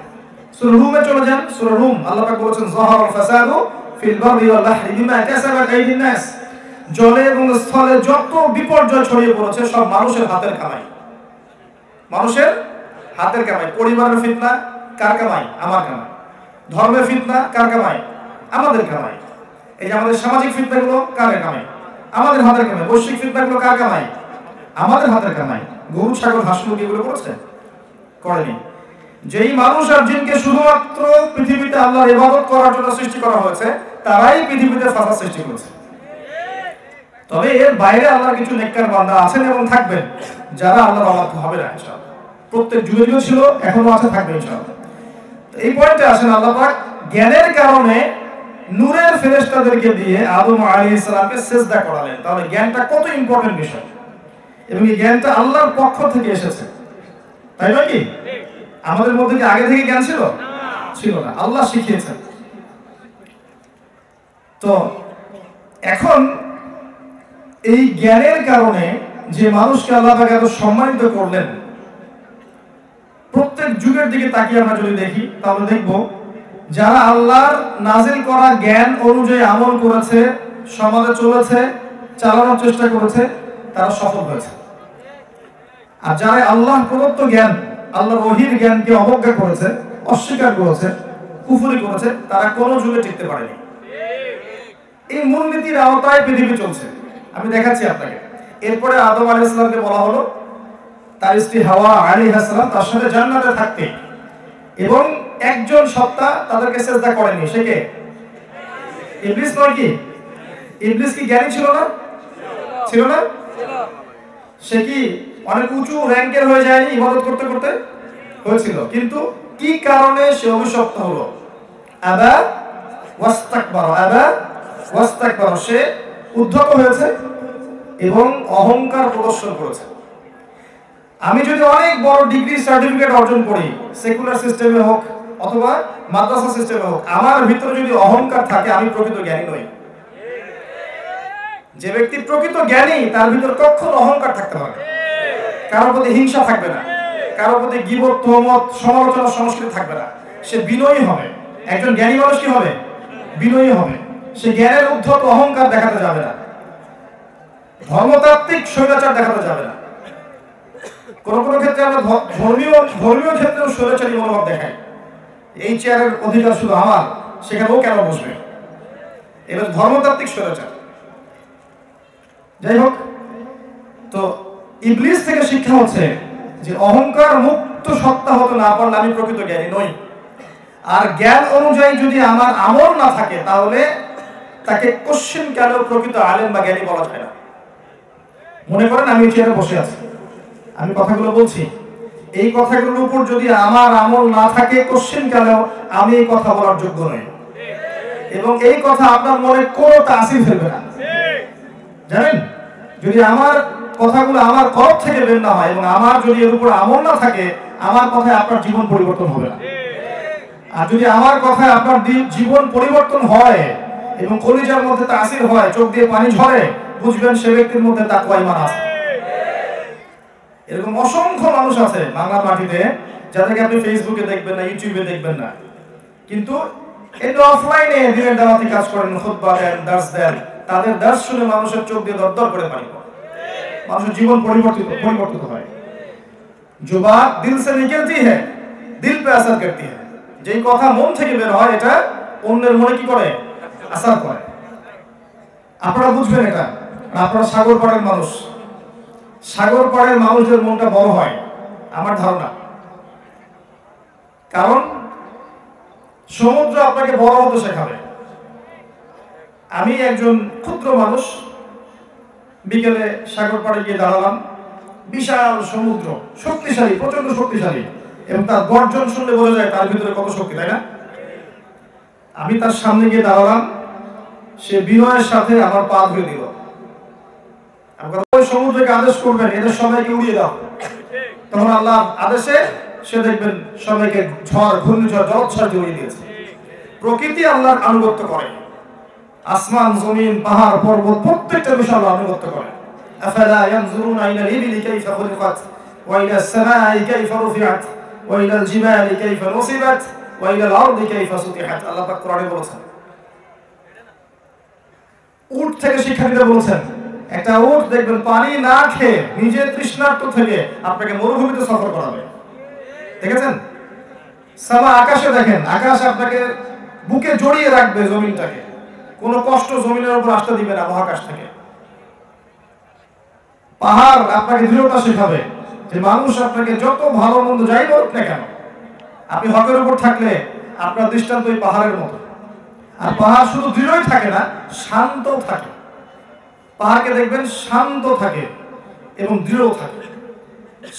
সূরা রুমে চলে যান, সূরা রুম আল্লাহ পাক বলেছেন যাহারাল ফাসাদু ফিল বাররি ওয়াল বাহরি বিমা কাসাবাত আইদিন নাস, জলে এবং স্থলে যত বিপর্যয় ছড়িয়ে পড়েছে সব মানুষের হাতের কামাই। মানুষের হাতের কামাই। পরিবারের ফিতনা কার কামাই? আমার কামাই। ধর্মের ফিতনা কার কামাই? আমাদের কামাই। এই যে আমাদের সামাজিক ফিতনাগুলো কার কামাই? আমাদের হাতের কামাই। বৈশ্বিক ফিতনাগুলো কার কামাই? আমাদের হাতের কামাই। গরু ছাগল হাঁস মুরগি এগুলো করেছে? করেনি। যেই মানুষ আর জিনকে শুধুমাত্র পৃথিবীতে আল্লাহর ইবাদত করার জন্য সৃষ্টি করা হয়েছে, তারাই পৃথিবীতে ফাসাদ সৃষ্টি করেছে। তবে এর বাইরে আল্লাহর কিছু নেককার বান্দা আছেন এবং থাকবেন, যারা আল্লাহর অবাধ্য হবে না ইনশাআল্লাহ। প্রত্যেক যুগে ছিল, এখনো আছে, থাকবে ইনশাআল্লাহ। এই পয়েন্টে আসেন, আল্লাহ পাক জ্ঞানের কারণে নূরের ফেরেশতাদেরকে দিয়ে আদম আলাইহিস সালামকে সিজদা করালেন। তাহলে জ্ঞানটা কত ইম্পর্টেন্ট বিষয়, এবং এই জ্ঞানটা আল্লাহর পক্ষ থেকে এসেছে, তাই নয় কি? আমাদের মধ্যে কি আগে থেকে জ্ঞান ছিল? ছিল না, আল্লাহ শিখিয়েছেন। তো এখন এই জ্ঞানের কারণে যে মানুষকে আল্লাহ পাক এত সম্মানিত করলেন, প্রত্যেক যুগের দিকে তাকিয়ে আমরা যদি দেখি তাহলে দেখব যারা আল্লাহর নাজিল করা জ্ঞান অনুযায়ী আমল করেছে, সমাজে চলেছে, চালানোর চেষ্টা করেছে, তারা সফল হয়েছে। আর যারা আল্লাহ প্রদত্ত জ্ঞান, আল্লাহর ওহীর জ্ঞানকে অবজ্ঞা করেছে, অস্বীকার করেছে, কুফরি করেছে, তারা কোনো যুগে টিকতে পারেনি। এই মূলনীতির আওতায় পৃথিবী চলছে। আমি দেখাচ্ছি আপনাকে। এরপরে আদম আলাইহিস সালামকে বলা হলো তার স্ত্রী হাওয়া আলাইহিস সালাম তার সাথে জান্নাতে থাকতে, এবং একজন সত্তা তাদেরকে সিজদা করেনি। সে কে? ইবলিস নয় কি? ইবলিস কি জ্ঞানী ছিল না? ছিল না? সে কি অনেক উঁচু র‍্যাঙ্কের হয়ে যায়নি ইবাদত করতে করতে? হয়েছিল। কিন্তু কি কারণে সে অভিশপ্ত হলো? আবা ওয়াস্তাকবার, আবা ওয়াস্তাকবার, সে উদ্ধত হয়েছে এবং অহংকার প্রদর্শন করেছে। আমি যদি অনেক বড় ডিগ্রি সার্টিফিকেট অর্জন করি, সেকুলার সিস্টেমে হোক অথবা মাদ্রাসা সিস্টেমে হোক, আমার ভিতরে যদি অহংকার থাকে, আমি প্রকৃত জ্ঞানী নই। যে ব্যক্তি প্রকৃত জ্ঞানী তার ভিতর কখনো অহংকার থাকতে পারে, কারোর প্রতি হিংসা থাকবে না, কারোর প্রতি গীবত, তোহমত, সমালোচনা সংস্কৃতি থাকবে না। সে বিনয়ী হবে। একজন জ্ঞানী মানুষ কি হবে? বিনয়ী হবে। সে জ্ঞানের উদ্ধত অহংকার দেখাতে যাবে না, ধর্মতাত্ত্বিক স্বৈরাচার দেখাতে যাবে না। কোন কোন ক্ষেত্রে আমরা ধর্মীয় ক্ষেত্রেও স্বৈরাচারী মনোভাব দেখাই। এই চেয়ারের অধিকার শুধু আমার, সেখানেও কেন বসবে? এবার ধর্মতাত্ত্বিক স্বৈরাচার। যাই হোক, তো ইবলিস থেকে শিক্ষা হচ্ছে যে অহংকার মুক্ত সত্তা হতে না পারলে আমি প্রকৃত জ্ঞানী নই। আর জ্ঞান অনুযায়ী যদি আমার আমল না থাকে, তাহলে তাকে কোশ্চেন কেন প্রকৃত আলেম বা জ্ঞানী বলা যায় না। মনে করেন আমি চেয়ারে বসে আছি, আমি কথাগুলো বলছি, এই কথাগুলোর উপর যদি আমার আমল না থাকে, কোশ্চেন কেন আমি এই কথা বলার যোগ্য নই, এবং এই কথা আপনার মনে কোনো তাসির ফেলবে না। জানেন, যদি আমার কথাগুলো আমার কলব থেকে বের না হয় এবং আমার যদি এর উপর আমল না থাকে, আমার কথায় আপনার জীবন পরিবর্তন হবে না। আর যদি আমার কথায় আপনার জীবন পরিবর্তন হয় এবং কলিজার মধ্যে তাসির হয়, চোখ দিয়ে পানি ঝরে, বুঝবেন সে ব্যক্তির মধ্যে তাকওয়া ঈমান আছে। এরকম অসংখ্য মানুষ আছে বাংলার মাটিতে, যাদেরকে আপনি ফেসবুকে দেখবেন না, ইউটিউবে দেখবেন না, কিন্তু এটা অফলাইনে দিনের দাওয়াতি কাজ করেন, খুতবা দেন, দার্স দেন। তাদের দার্স শুনে মানুষের চোখ দিয়ে দরদর করে পানি পড়ে, মানুষের জীবন পরিবর্তিত হয়। जो बात दिल से निकलती है दिल पे असर करती है। যেই কথা মন থেকে বের হয়, এটা অন্যের মনে কি করে? আসার করে। আপনারা বুঝবেন এটা। আপনারা সাগর পাড়ের মানুষ, সাগর পাড়ের মানুষদের মনটা বড় হয় আমার ধারণা, কারণ সমুদ্র আপনাকে বড় হতে শেখাবে। আমি একজন ক্ষুদ্র মানুষ, বিকেলে সাগর পাড়ে গিয়ে দাঁড়ালাম, বিশাল সমুদ্র, শক্তিশালী, প্রচন্ড শক্তিশালী, এবং তার গর্জন শুনলে বোঝা যায় তার ভিতরে কত শক্তি, তাই না? আমি তার সামনে গিয়ে দাঁড়ালাম, সে বিনয়ের সাথে আমার পা ধুয়ে দিল। ওই সমুদ্রকে আদেশ করবেন, এদের সবাইকে উড়িয়ে দাও। তখন আল্লাহ আদেশে সে দেখবেন সবাইকে ঝড়, ঘূর্ণিঝড়, জলোচ্ছ্বাস দিয়ে উড়িয়ে দিয়েছে। প্রকৃতি আল্লাহর আনুগত্য করে। আসমান, জমিন, পাহাড়, পর্বত প্রত্যেকটা বিষয় আল্লাহ আনুগত্য করে। আফালা ইয়ানজুরুনা ইলাল ইবিলি কাইফা খুলিকাত ওয়া ইলাস সামাই কাইফা রুফিআত ওয়া ইলাল জিবালি কাইফা নুসিবাত ওয়া ইলাল আরদি কাইফা সুতিহাত। আল্লাহ পাক কোরআনে বলেছেন। উট থেকে শিক্ষা দিতে বলেছেন। একটা উট দেখবেন পানি না খেয়ে নিজের তৃষ্ণার্ত থেকে আপনাকে মরুভূমিতে সফর করাবে, দেখেছেন? সামা, আকাশে দেখেন, আকাশ আপনাকে বুকে জড়িয়ে রাখবে জমিনটাকে, কোনো কষ্ট জমিনের উপর আসতে দিবে না মহাকাশ থেকে। পাহাড় আপনাকে দৃঢ়তা শেখাবে যে মানুষ আপনাকে যত ভালো মন্দ যাই বলুক না কেন, আপনি হকের উপর থাকলে আপনার দৃষ্টান্ত ওই পাহাড়ের মতো। আর পাহাড় শুধু দৃঢ়ই থাকে না, শান্ত থাকে। পাহাড়কে দেখবেন শান্ত থাকে এবং দৃঢ় থাকে।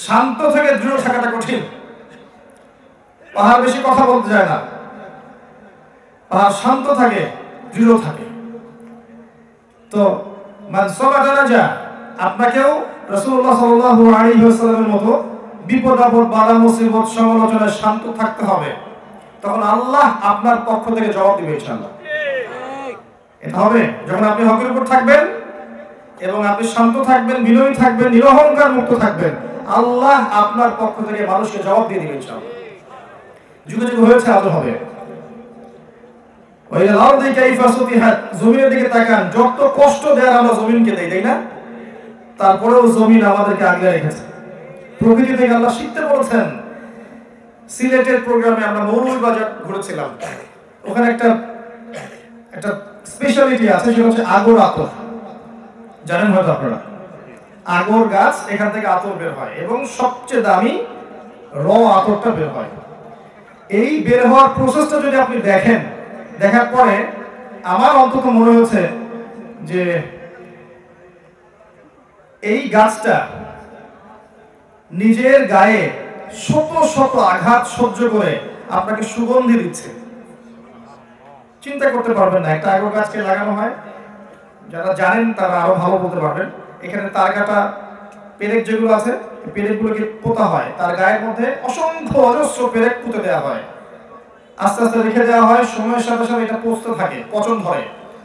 শান্ত থেকে দৃঢ় থাকাটা কঠিন। পাহাড় বেশি কথা বলতে যায় না, পাহাড় শান্ত থাকে দৃঢ় থাকে। তো মান সাবারা নাজা, আপনাকেও রাসূলুল্লাহ সাল্লাল্লাহু আলাইহি ওয়াসাল্লামের মতো বিপদ আপদ বাধা মুসিবত সমালোচনায় শান্ত থাকতে হবে, তখন আল্লাহ আপনার পক্ষ থেকে জবাব দিবে ইনশাআল্লাহ। এটা হবে যখন আপনি হকের উপর থাকবেন এবং আপনি শান্ত থাকবেন, বিনয়ী থাকবেন, নিরহংকার মুক্ত থাকবেন, আল্লাহ আপনার পক্ষ থেকে মানুষকে জবাব দিয়ে দিবে ইনশাআল্লাহ। যুগে যুগে হয়েছে, আজও হবে। ওই লাউদি কাইফা সুতিহাত, জমিনের দিকে তাকান, যত কষ্ট দেয়ার আমরা জমিনকে দেই, তাই না? তারপরেও জমিন আমাদেরকে আগলে রেখেছে। প্রকৃতি থেকে আল্লাহ শিখতে বলেছেন। সিলেটের প্রোগ্রামে আমরা মৌলভীবাজার ঘুরেছিলাম, ওখানে একটা স্পেশালিটি আছে, সেটা হচ্ছে আগর আতর। জানেন হয়তো আপনারা, আগর গাছ, এখান থেকে আতর বের হয় এবং সবচেয়ে দামি র আতরটা বের হয়। এই বের হওয়ার প্রসেসটা যদি আপনি দেখেন, দেখার পরে আমার অন্তত মনে হচ্ছে যে এই গাছটা নিজের গায়ে শত শত আঘাত সহ্য করে আপনাকে সুগন্ধি দিচ্ছে। চিন্তা করতে পারবেন না, একটা আগর গাছকে লাগানো হয়, যারা জানেন তারা আরো ভালো বলতে পারবেন। এখানে তার কাটা পেরেক যেগুলো আছে, পেরেকগুলোকে পোতা হয়, তার গায়ের মধ্যে অসংখ্য অজস্র পেরেক পুঁতে দেওয়া হয়, আস্তে আস্তে রেখে দেওয়া হয়। সময়ের সাথে সাথে এটা পচতে থাকে, পচন ধরে,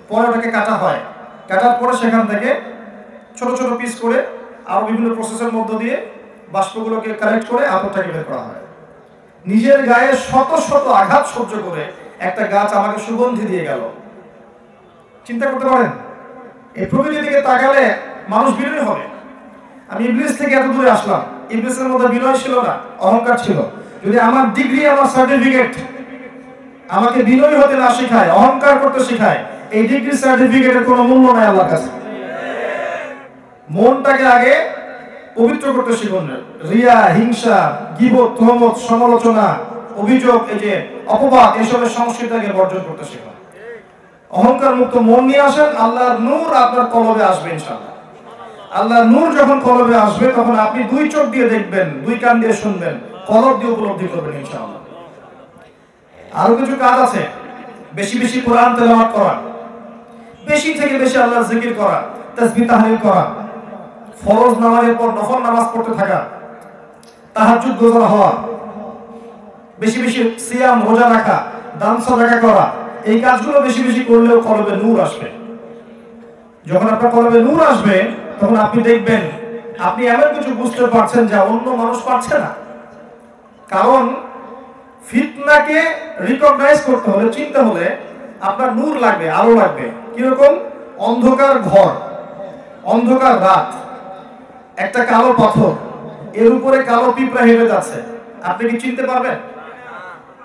পরে ওটাকে কাটা হয়। কাটার পরে সেখান থেকে ছোট ছোট পিস করে আরো বিভিন্ন প্রসেসের মধ্য দিয়ে বাষ্পগুলোকে কালেক্ট করে আতরটাকে বের করা হয়। নিজের গায়ে শত শত আঘাত সহ্য করে একটা গাছ আমাকে সুগন্ধি দিয়ে গেল। চিন্তা করতে পারেন, এই প্রকৃতির দিকে তাকালে মানুষ বিনয়ী হবে। আমি ইবলিস থেকে এত দূরে আসলাম, ইবলিসের মধ্যে বিনয় ছিল না, অহংকার ছিল। যদি আমার ডিগ্রি, আমার সার্টিফিকেট আমাকে বিনয়ী হতে না শেখায়, অহংকার করতে শেখায়, এই ডিগ্রি সার্টিফিকেটের কোনো মূল্য নাই আল্লাহর কাছে। মনটাকে আগে পবিত্র করতে শিখুন। রিয়া, হিংসা, গীবত, তুহমত, সমালোচনা, অভিযোগ, এই যে অপবাদ, এসবের সংস্কৃতিকে বর্জন করতে শিখুন। অহংকার মুক্ত মন নিয়ে আসেন, আল্লাহর নূর আপনার কলবে আসবে ইনশাআল্লাহ। আল্লাহর নূর যখন কলবে আসবে, তখন আপনি দুই চোখ দিয়ে দেখবেন, দুই কান দিয়ে শুনবেন, কলব দিয়ে উপলব্ধি করবেন ইনশাআল্লাহ। আরো কিছু কাজ আছে, বেশি বেশি কোরআন তেলাওয়াত করা, বেশি থেকে বেশি আল্লাহর জিকির করা, তাসবিহ তাহলিল করা, ফরজ নামাজের পর নফল নামাজ পড়তে থাকা, তাহাজ্জুদ গোজার হওয়া, বেশি বেশি সিয়াম রোজা রাখা, দান সাদাকা করা, এই কাজগুলো বেশি বেশি করলেও কলবে নূর আসবে। যখন আপনার কলবে নূর আসবে, তখন আপনি দেখবেন আপনি এমন কিছু বুঝতে পারছেন যা অন্য মানুষ পারছে না। কারণ ফিতনাকে রিকগনাইজ করতে হলে, চিনতে হলে আপনার নূর লাগবে, আলো লাগবে। কিরকম? অন্ধকার ঘর, অন্ধকার রাত, একটা কালো পাথর, এর উপরে কালো পিঁপড়া হেঁটে যাচ্ছে, আপনি কি চিনতে পারবেন?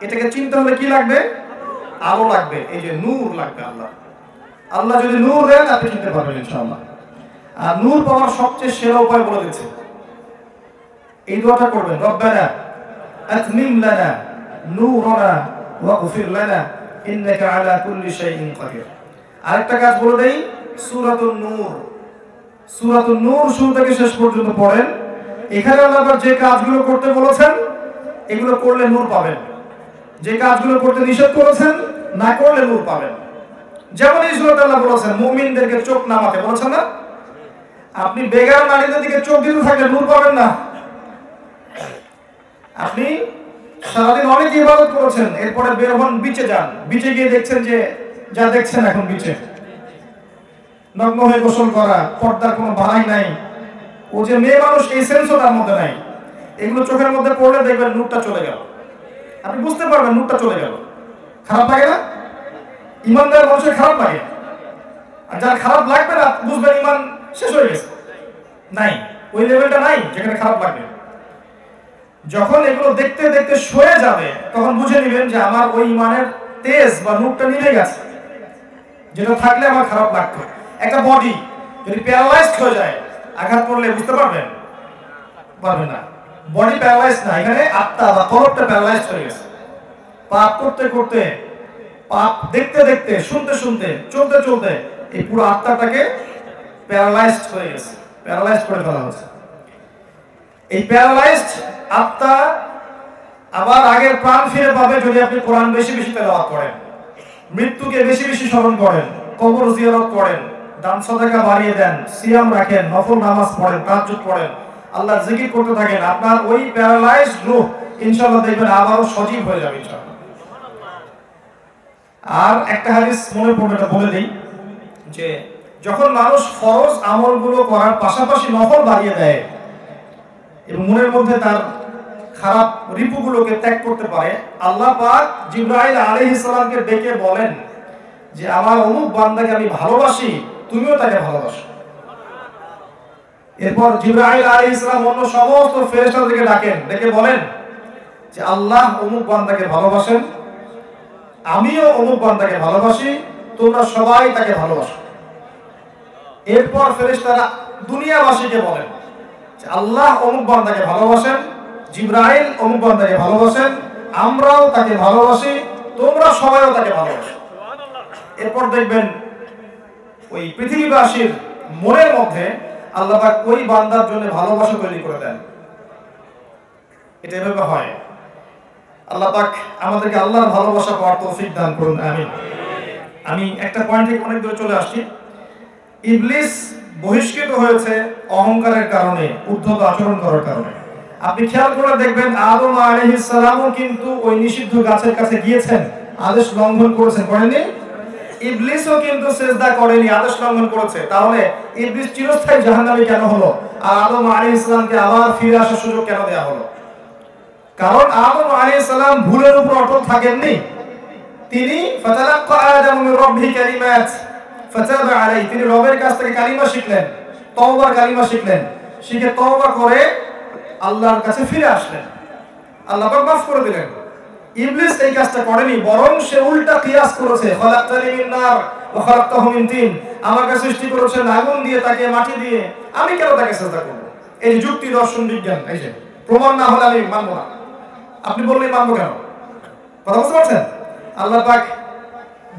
এটাকে চিনতে হলে কি লাগবে? আলো লাগবে, এই যে নূর লাগবে। আল্লাহ যদি নূর দেন, আপনি চিনতে পারবেন ইনশাআল্লাহ। আর নূর পাওয়ার সবচেয়ে সেরা উপায় বলে দিচ্ছে, এই দোয়াটা করবেন, রব্বানা আতমিম লানা নূরানা ওয়াগফির লানা ইন্নাকা আলা কুল্লি শাইইন কাদির। আরেকটা কাজ বলে দেই, সূরাতুন নূর, সূরাতুন নূর শুরু থেকে শেষ পর্যন্ত পড়েন। এখানে আল্লাহ যে কাজগুলো করতে বলেছেন, এগুলো করলে নূর পাবেন। যে কাজগুলো করতে নিষেধ করেছেন, না করলে নূর পাবেন। যেমন এই সূরাতে আল্লাহ বলেছেন মুমিনদেরকে চোখ নামাতে বলেছেন না? আপনি বেগার নারীদের দিকে চোখ দিতে থাকলে নূর পাবেন না। আপনি সারাদিন অনেক ইবাদত করেছেন, এরপরে বের হন, বিচে যান, বিচে গিয়ে দেখছেন যে যা দেখছেন এখন বিচে নগ্ন হয়ে গোসল করা, পর্দার কোনো বালাই নাই, ও যে মেয়ে মানুষ এই সেন্সও তার মধ্যে নাই। এগুলো চোখের মধ্যে পড়লে দেখবেন নূরটা চলে গেল, আপনি বুঝতে পারবেন নূরটা চলে গেল। খারাপ লাগে না? ইমানদার মানুষের খারাপ লাগে, আর যার খারাপ লাগবে না বুঝবেন ইমান শেষ হয়ে গেছে, নাই, ওই লেভেলটা নাই যেখানে খারাপ লাগবে। যখন এগুলো দেখতে দেখতে সয়ে যাবে, তখন বুঝে নেবেন যে আমার ওই ইমানের তেজ বা নূরটা নিভে গেছে, যেটা থাকলে আমার খারাপ লাগতো। একটা বডি যদি প্যারালাইজড হয়ে যায়, আঘাত করলে বুঝতে পারবেন? পারবেন না। বডি প্যারালাইজড না, এখানে আত্মা বা কলবটা প্যারালাইজড হয়ে গেছে। পাপ করতে করতে, পাপ দেখতে দেখতে, শুনতে শুনতে, চলতে চলতে এই পুরো আত্মাটাকে প্যারালাইজড হয়ে গেছে, প্যারালাইজড করে ফেলা হয়েছে। এই প্যারালাইজড আত্মা আবার আগের প্রাণ ফিরে পাবে যদি আপনি কোরআন বেশি বেশি তেলাওয়াত করেন। মৃত্যুকে বেশি বেশি স্মরণ করেন, কবর জিয়ারত করেন, দান সাদাকা বাড়িয়ে দেন, সিয়াম রাখেন, নফল নামাজ পড়েন, তাহাজ্জুদ পড়েন, আল্লাহর জিকির করতে থাকেন, আপনার ওই প্যারালাইজড রূহ ইনশাআল্লাহ দেখবেন আবারও সজীব হয়ে যাবে ইনশাআল্লাহ। আর একটা হাদিস মনে পড়বে, এটা বলে দেই, যে যখন মানুষ ফরজ আমলগুলো করার পাশাপাশি নফল বাড়িয়ে দেয় এবং মনের মধ্যে তার খারাপ রিপুগুলোকে ত্যাগ করতে পারে, আল্লাহ পাক জিবরাইল আলাইহিস সালামকে ডেকে বলেন যে আমার অমুক বান্দাকে আমি ভালোবাসি, তুমিও তাকে ভালোবাসো। এরপর জিবরাইল আলাইহিস সালাম অন্য সমস্ত ফেরেশতাদেরকে ডাকেন, ডেকে বলেন যে আল্লাহ অমুক বান্দাকে ভালোবাসেন, আমিও অমুক বান্দাকে ভালোবাসি, তোমরা সবাই তাকে ভালোবাসো। এরপর ফেরেশতারা দুনিয়াবাসীকে বলেন যে আল্লাহ অমুক বান্দাকে ভালোবাসেন, জিবরাইল অমুক বান্দাকে ভালোবাসেন, আমরাও তাকে ভালোবাসি, তোমরা সবাইও তাকে ভালোবাসো। এরপর দেখবেন ওই পৃথিবীবাসীর মনের মধ্যে আল্লাহ পাক ওই বান্দার জন্য ভালোবাসা তৈরি করে দেন। এটা এভাবে হয়। আল্লাহ পাক আমাদেরকে আল্লাহর ভালোবাসা পাওয়ার তৌফিক দান করুন, আমিন। আমি একটা পয়েন্ট থেকে অনেক দূরে চলে আসছি। ইবলিস বহিষ্কৃত হয়েছে অহংকারের কারণে, উদ্ধত আচরণ করার কারণে। আপনি খেয়াল করে দেখবেন আদম আলাইহিস সালামও কিন্তু ওই নিষিদ্ধ গাছের কাছে গিয়েছেন, আদেশ লঙ্ঘন করেছেন, করেননি? ইবলিসও কিন্তু সিজদা করেনি, আদেশ লঙ্ঘন করেছে। তাহলে ইবলিস চিরস্থায়ী জাহান্নামী কেন হলো? আর আদম আলাইহিস সালামকে আবার ফিরে আসার সুযোগ কেন দেয়া হলো? কারণ আদম আলাইহিস সালাম ভুলের উপর অটল থাকেননি। তিনি ফাতালাক্কা আদামু মির রাব্বিহি কালিমাত ফাতাবা আলাইহি, তিনি রবের কাছ থেকে কালিমা শিখলেন, তওবার কালিমা শিখলেন, শিখে তওবা করে আল্লাহর কাছে ফিরে আসলেন, আল্লাহ পাক মাফ করে দিলেন। ইবলিস এই কাজটা করেনি, বরং সে উল্টা কিয়াস করেছে, খালাকতানি মিন নার ওয়া খালাকতাহু মিন তিন, আমাকে সৃষ্টি করেছেন আগুন দিয়ে, তাকে মাটি দিয়ে, আমি কেন তাকে সিজদা করব? এই যুক্তি, দর্শন, বিজ্ঞান, এই যে প্রমাণ না হলে আমি মানব না। আপনি বললেই মানব কেন? কথা বুঝতে পারছেন? আল্লাহ পাক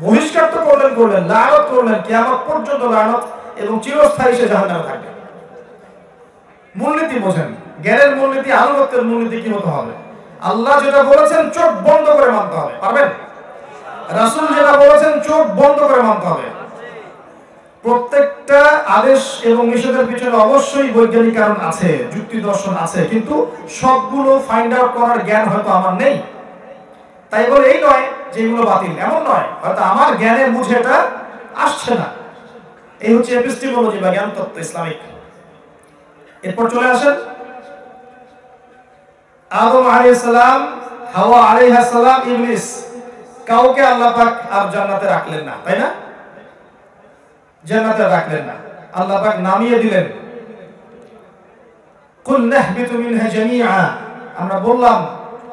বহিষ্কার তো করলেন, লানত করলেন, কিয়ামত পর্যন্ত লানত, এবং চিরস্থায়ী সে জাহান্নামে থাকবে। মূলনীতি বোঝেন, জ্ঞানের মূলনীতি, আনুগত্যের মূলনীতি কি হতে হবে? আল্লাহ যেটা বলেছেন চোখ বন্ধ করে মানতে হবে, পারবেন? রাসূল যেটা বলেছেন চোখ বন্ধ করে মানতে হবে। প্রত্যেকটা আদেশ এবং নিষেধের পিছনে অবশ্যই বৈজ্ঞানিক কারণ আছে, যুক্তি দর্শন আছে, কিন্তু সবগুলো ফাইন্ড আউট করার জ্ঞান হয়তো আমার নেই। তাই বলে এই নয় যে এগুলো বাতিল, এমন নয়, হয়তো আমার জ্ঞানে বুঝে এটা আসছে না। এই হচ্ছে এপিস্টিমোলজি বা জ্ঞান তত্ত্ব, ইসলামিক। এরপর চলে আসেন আদম আলাইহিস সালাম, হাওয়া আলাইহিস সালাম, ইবলিস, কাউকে আল্লাহ পাক আর জান্নাতে রাখলেন না, তাই না? জান্নাতে রাখলেন না, আল্লাহ পাক নামিয়ে দিলেন। কুল নাহবিতু মিনহা জামিআ, আমরা বললাম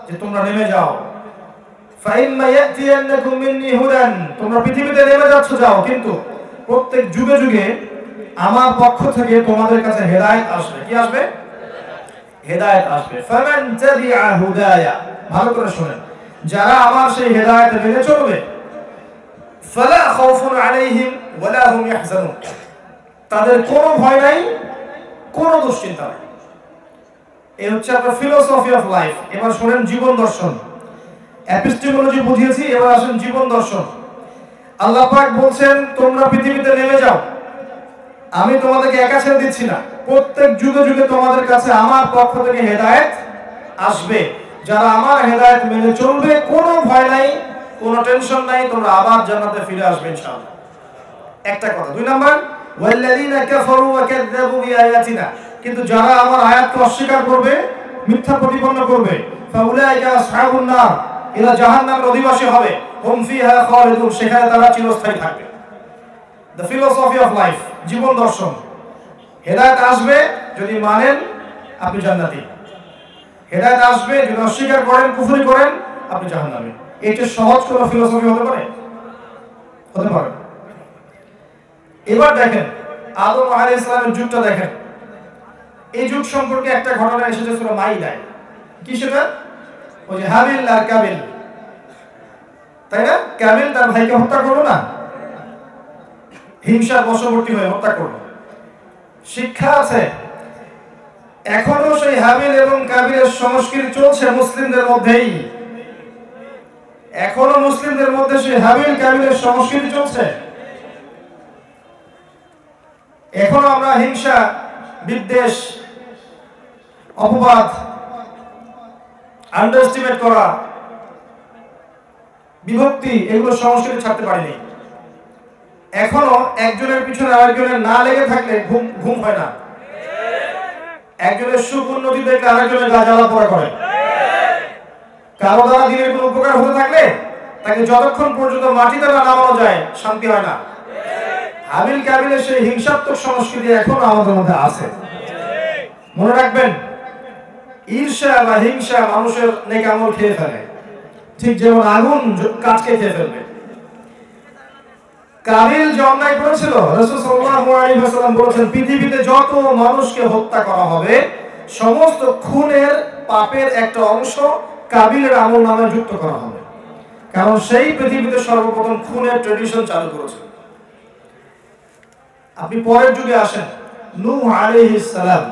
যে তোমরা নেমে যাও। ফাইম্মা ইয়াতিয়ান্নাকুম মিন্নী হুদান, তোমরা পৃথিবীতে নেমে যাচ্ছ, যাও, কিন্তু প্রত্যেক যুগে যুগে আমার পক্ষ থেকে তোমাদের কাছে হেদায়েত আসবে। কি আসবে? হেদায়েত আসবে। ফামান তাবিআ হুদায়া, ভালো করে শুনেন, যারা আমার সেই হেদায়েত মেনে চলবে, ফালা খাউফুন আলাইহিম ওয়ালা হুম ইয়াহজানুন, তাদের কোনো ভয় নাই, কোনো দুশ্চিন্তা নেই। এই হচ্ছে আপনার ফিলোসফি অফ লাইফ। এবার শুনেন জীবন দর্শন। এপিস্টিমোলজি বুঝিয়েছি, এবার আসেন জীবন দর্শন। আল্লাহ পাক বলছেন তোমরা পৃথিবীতে নেমে যাও, আমি তোমাদেরকে একা ছেড়ে দিচ্ছি না, প্রত্যেক যুগে যুগে তোমাদের কাছে আমার পক্ষ থেকে হেদায়েত আসবে। যারা আমার হেদায়েত মেনে চলবে, কোনো ভয় নাই, কোনো টেনশন নাই, তোমরা আবার জান্নাতে ফিরে আসবে ইনশাআল্লাহ। একটা কথা। দুই নাম্বার, ওয়াল্লাযীনা কাফারু ওয়া কাযযাবু বিআয়াতিনা, কিন্তু যারা আমার আয়াতকে অস্বীকার করবে, মিথ্যা প্রতিপন্ন করবে, ফাউলাইকা আসহাবুন নার, এরা জাহান্নামের অধিবাসী হবে, হুম ফিহা খালিদুন, সেখানে তারা চিরস্থায়ী থাকবে। দ্য ফিলোসফি অফ লাইফ, জীবন দর্শন। হেদায়েত আসবে যদি মানেন, আপনি জান্নাতি। হেদায়েত আসবে যদি অস্বীকার করেন, কুফরি করেন, আপনি জাহান্নামী। এটা সহজ কোনো ফিলোসফি হতে পারে? হতে পারে। এবার দেখেন আদম আলাইহিস সালামের যুগটা দেখেন। এই যুগ সম্পর্কে একটা ঘটনা এসেছে সূরা মাইদায়। কি সেটা? ওই যে হাবিল আর কাবিল, তাই না? কাবিল তার ভাইকে হত্যা করলো না, হিংসার বশবর্তী হয়ে হত্যা করলো। শিক্ষা আছে, এখনো সেই হাবিল এবং কাবিলের সংস্কৃতি চলছে মুসলিমদের মধ্যেই। এখনো মুসলিমদের মধ্যে সেই হাবিল কাবিলের সংস্কৃতি চলছে। এখনো আমরা হিংসা, বিদ্বেষ, অপবাদ, আন্ডারএস্টিমেট করা, বিভক্তি, এগুলো সংস্কৃতি ছাড়তে পারিনি। এখনো একজনের পিছনে আরেকজনের না লেগে থাকলে ঘুম হয় না। একজনের সুখ উন্নতি দেখলে আরেকজনের গা জ্বালা পোড়া করে। কারো দ্বারা দিনের কোনো উপকার হতে থাকলে তাকে যতক্ষণ পর্যন্ত মাটিতে না নামানো যায় শান্তি হয় না। হাবিল কাবিলের সেই হিংসাত্মক সংস্কৃতি এখনো আমাদের মধ্যে আছে। মনে রাখবেন, ঈর্ষা বা হিংসা মানুষের নেক আমল খেয়ে ফেলে, ঠিক যেমন আগুন কাঠকে খেয়ে ফেলবে। কাবিল যে অন্যায় করেছিল, রাসূল সাল্লাল্লাহু আলাইহি ওয়াসাল্লাম বলেছেন, পৃথিবীতে যত মানুষকে হত্যা করা হবে সমস্ত খুনের পাপের একটা অংশ কাবিলের আমল নামে যুক্ত করা হবে, কারণ সেই পৃথিবীতে সর্বপ্রথম খুনের ট্রেডিশন চালু করেছে। আপনি পরের যুগে আসেন, নূহ আলাইহিস সালাম